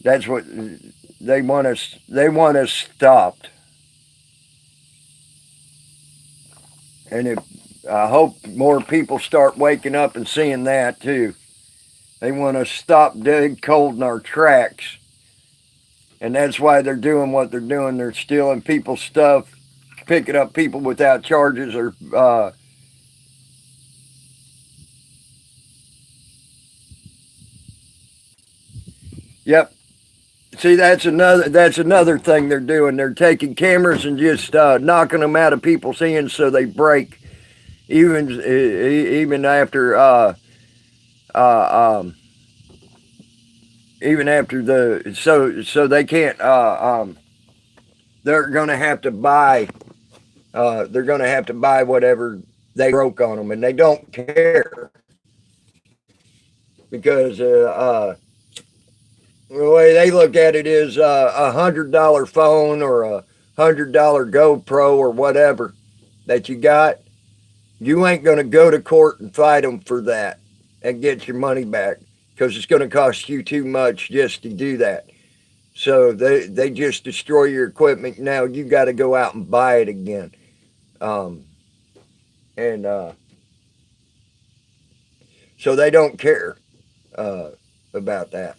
that's what they want us stopped, and I hope more people start waking up and seeing that too. They want us stopped dead cold in our tracks, and that's why they're doing what they're doing. They're stealing people's stuff, picking up people without charges, or yep. See, that's another thing they're doing. They're taking cameras and just knocking them out of people's hands so they break, even after uh, um, even after so they can't they're gonna have to buy whatever they broke on them, and they don't care because the way they look at it is $100 phone or $100 GoPro or whatever that you got. You ain't going to go to court and fight them for that and get your money back because it's going to cost you too much just to do that. So they just destroy your equipment. Now you got to go out and buy it again. Um, and so they don't care uh, about that.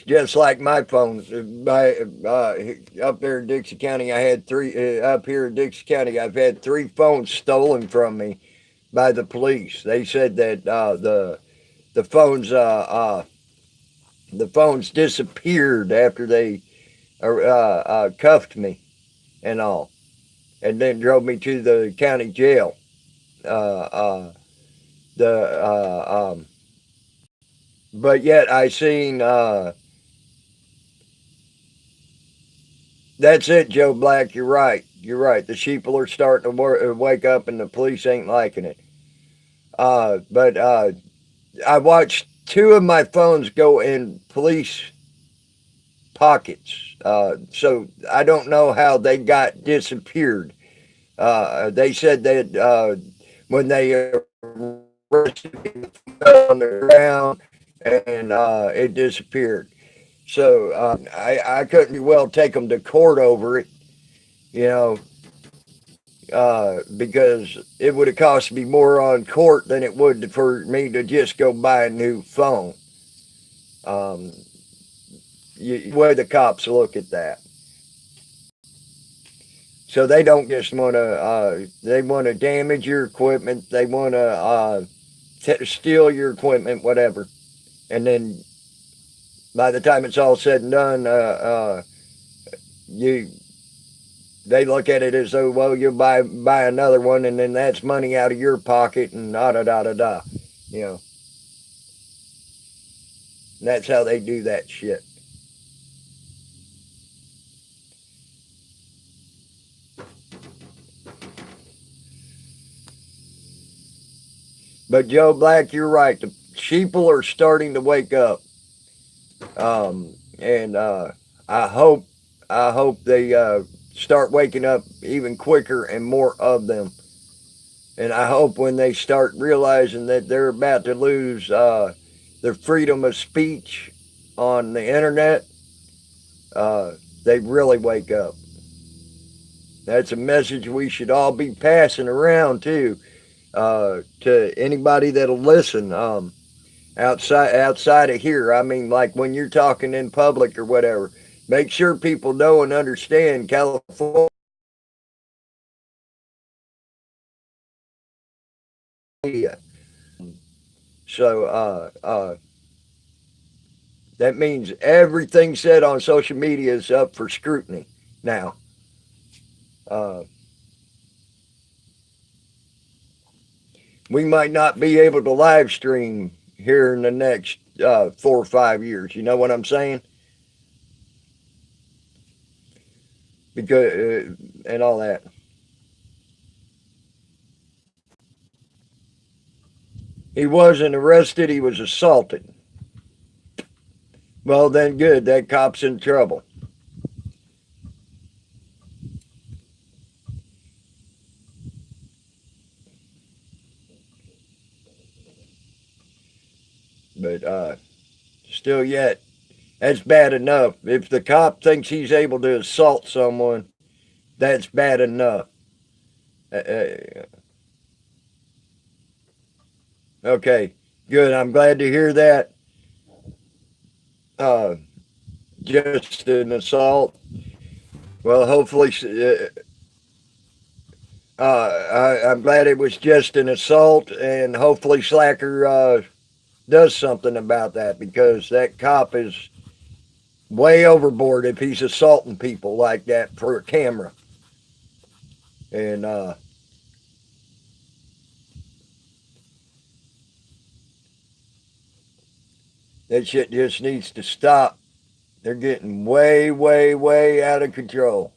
Just like my phones, up there in Dixie County, I had three. Up here in Dixie County, I've had three phones stolen from me by the police. They said that the phones the phones disappeared after they cuffed me and all, and then drove me to the county jail. Uh, uh, the but yet I seen that's it, Joe Black. You're right. You're right. The sheeple are starting to wake up, and the police ain't liking it. But I watched two of my phones go in police pockets. So I don't know how they got disappeared. They said that when they arrested me on the ground and it disappeared. So I couldn't well take them to court over it, you know, because it would have cost me more on court than it would for me to just go buy a new phone. Um, the way the cops look at that. So they don't just want to. They want to damage your equipment. They want to steal your equipment, whatever. And then by the time it's all said and done, you they look at it as though, well, you buy another one, and then that's money out of your pocket, and da da da da da. You know, and that's how they do that shit. But Joe Black, you're right. The sheeple are starting to wake up, and I hope they start waking up even quicker and more of them. And I hope when they start realizing that they're about to lose their freedom of speech on the internet, they really wake up. That's a message we should all be passing around too, to anybody that'll listen. Outside of here, I mean, like when you're talking in public or whatever, make sure people know and understand California. So that means everything said on social media is up for scrutiny now. Uh, we might not be able to live stream here in the next 4 or 5 years. You know what I'm saying? Because and all that. He wasn't arrested. He was assaulted. Well, then good. That cop's in trouble. But still yet, that's bad enough. If the cop thinks he's able to assault someone, that's bad enough. Okay, good. I'm glad to hear that. Uh, just an assault. Well, hopefully, I'm glad it was just an assault, and hopefully Slacker does something about that, because that cop is way overboard if he's assaulting people like that for a camera. And that shit just needs to stop. They're getting way, way, way out of control.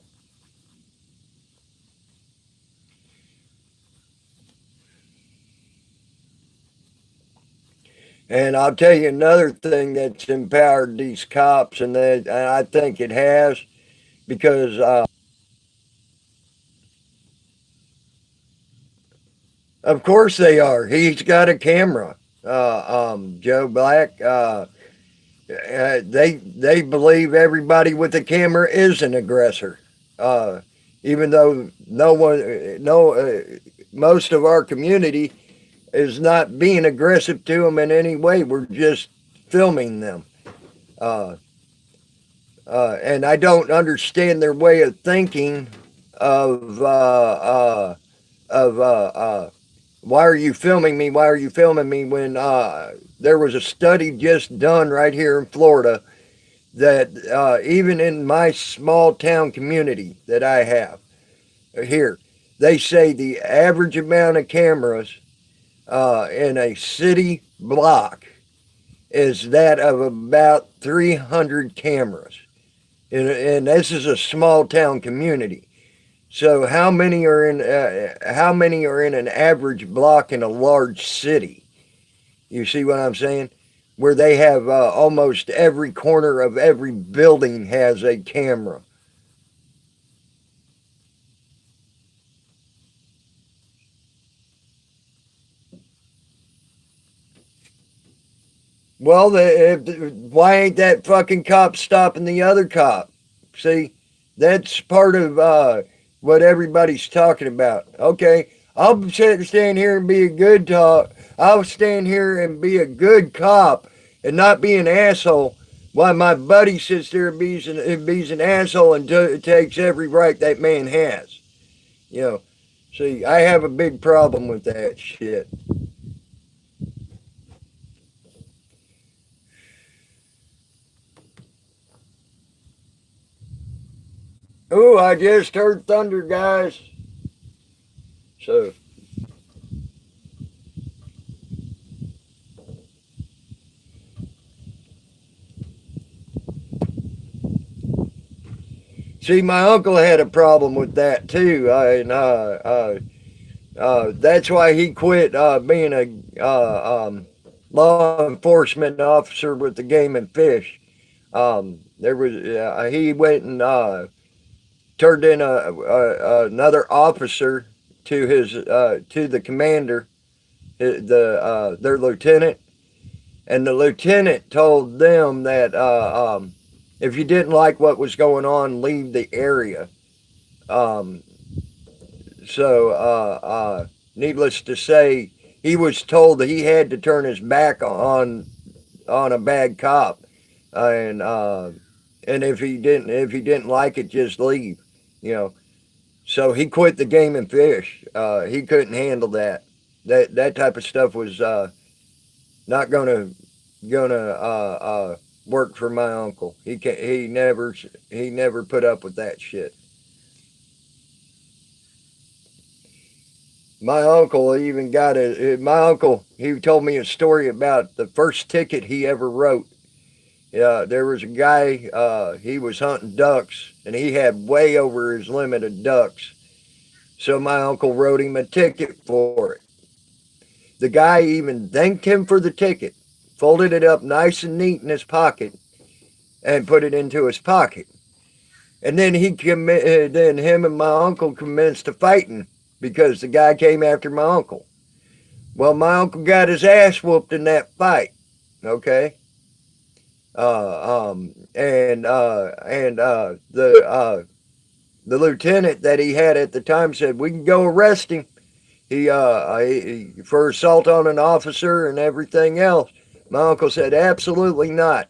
And I'll tell you another thing that's empowered these cops, and I think it has, because of course they are. He's got a camera. Joe Black. They believe everybody with a camera is an aggressor, even though most of our community is not being aggressive to them in any way. We're just filming them. Uh, and I don't understand their way of thinking of why are you filming me? Why are you filming me? When there was a study just done right here in Florida that even in my small town community that I have here, they say the average amount of cameras in a city block is that of about 300 cameras. And this is a small town community. So how many are in an average block in a large city? You see what I'm saying? Where they have almost every corner of every building has a camera. Well, why ain't that fucking cop stopping the other cop? See, that's part of what everybody's talking about. Okay, I'll stand here and be a good talk. I'll stand here and be a good cop and not be an asshole, while my buddy sits there and be's an asshole and takes every right that man has. You know, see, I have a big problem with that shit. Oh, I just heard thunder, guys. So, see, my uncle had a problem with that too, that's why he quit being a law enforcement officer with the Game and Fish. There was he went and turned in another officer to his to the commander, their lieutenant, and the lieutenant told them that if you didn't like what was going on, leave the area. Um, needless to say, he was told that he had to turn his back on a bad cop, and if he didn't like it, just leave. You know. So he quit the Game and Fish. He couldn't handle that. That type of stuff was Not gonna work for my uncle. He never put up with that shit. My uncle even got my uncle, he told me a story about the first ticket he ever wrote. There was a guy, he was hunting ducks, and he had way over his limit of ducks. So my uncle wrote him a ticket for it. The guy even thanked him for the ticket, folded it up nice and neat in his pocket, and put it into his pocket. And then then him and my uncle commenced to fighting because the guy came after my uncle. Well, my uncle got his ass whooped in that fight. Okay. The lieutenant that he had at the time said we can go arrest him. For assault on an officer and everything else. My uncle said absolutely not.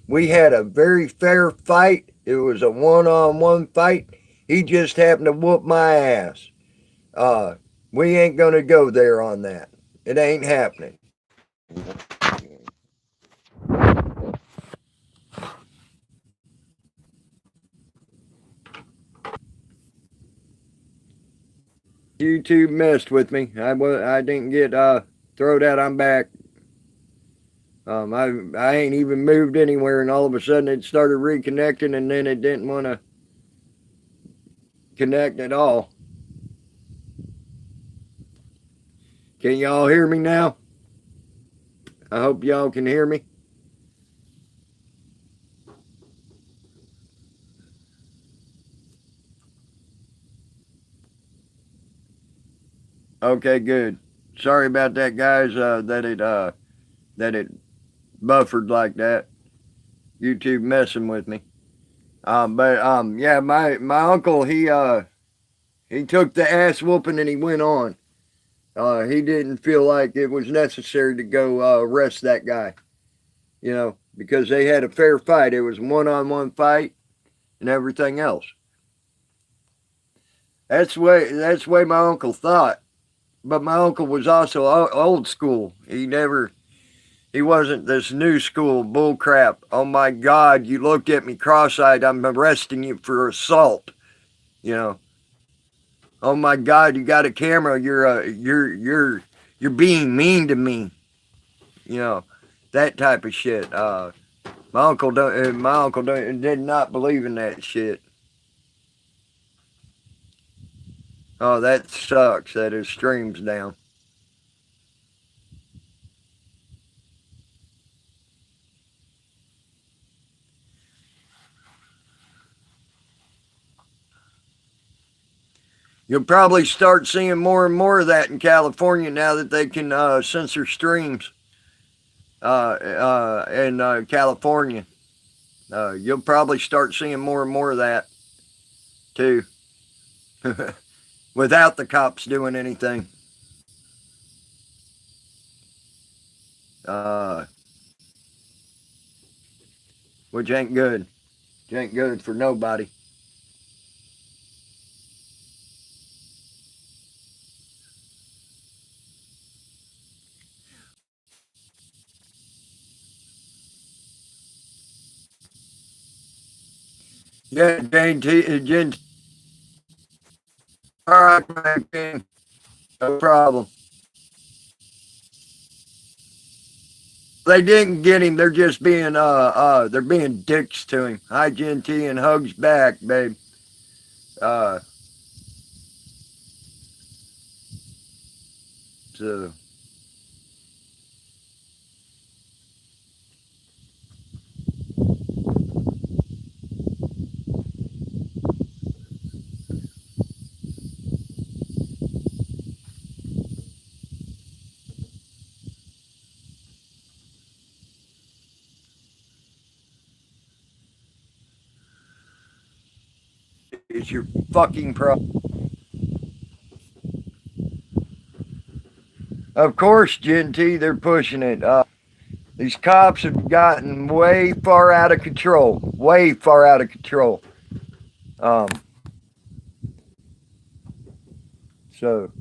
We had a very fair fight. It was a one-on-one fight. He just happened to whoop my ass. Uh, we ain't gonna go there on that. It ain't happening. YouTube messed with me. I didn't get thrown out. I'm back. I ain't even moved anywhere, and all of a sudden it started reconnecting, and then it didn't want to connect at all. Can y'all hear me now? I hope y'all can hear me. Okay, good. Sorry about that, guys. That it buffered like that. YouTube messing with me. Yeah, my uncle he took the ass whooping and he went on. He didn't feel like it was necessary to go arrest that guy. Because they had a fair fight. It was a one-on-one fight and everything else. That's the way my uncle thought. But my uncle was also old school. He wasn't this new school bullcrap. Oh my God, you looked at me cross-eyed. I'm arresting you for assault. You know. Oh my God, you got a camera. You're being mean to me. You know, that type of shit. My uncle did not believe in that shit. Oh, that sucks that his stream's down. You'll probably start seeing more and more of that in California now that they can censor streams in California. You'll probably start seeing more and more of that too, without the cops doing anything. Uh, which ain't good. Which ain't good for nobody. Yeah, Jen. All right, man. No problem. They didn't get him. They're just being they're being dicks to him. Hi, Jen T, and hugs back, babe. Uh, so it's your fucking problem. Of course, Jen T, they're pushing it. These cops have gotten way far out of control. Way far out of control. Um, so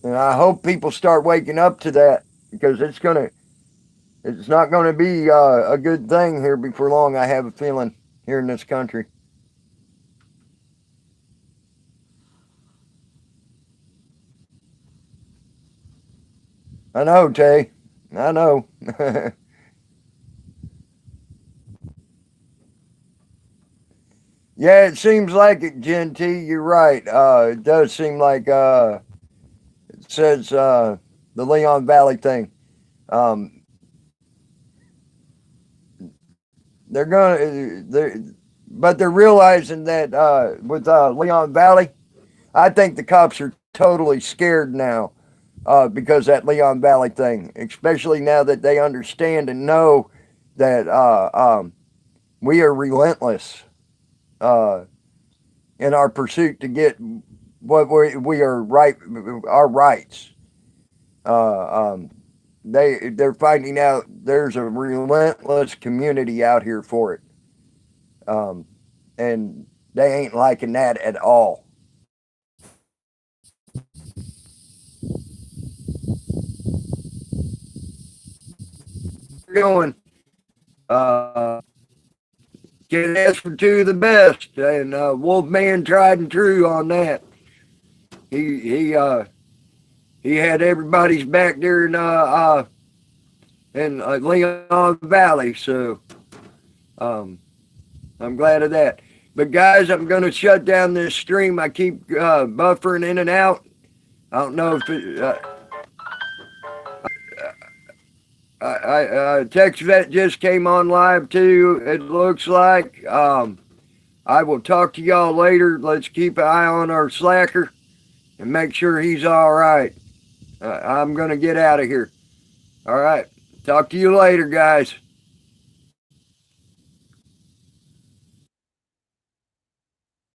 And I hope people start waking up to that, because it's not gonna be a good thing here before long. I have a feeling here in this country. I know, Tay. I know. Yeah, it seems like it, Gen T. You're right. It does seem like it says the Leon Valley thing. Um, they're gonna, but they're realizing that with Leon Valley, I think the cops are totally scared now because that Leon Valley thing, especially now that they understand and know that we are relentless uh, in our pursuit to get what we are right, our rights. Um, they're finding out there's a relentless community out here for it, um, and they ain't liking that at all. Going, uh, can't ask for two of the best, and Wolfman tried and true on that. He he uh he had everybody's back there in Leon Valley, so um, I'm glad of that. But guys, I'm going to shut down this stream. I keep buffering in and out. I don't know if Text Vet just came on live too. It looks like. I will talk to y'all later. Let's keep an eye on our slacker and make sure he's all right. I'm going to get out of here. All right. Talk to you later, guys.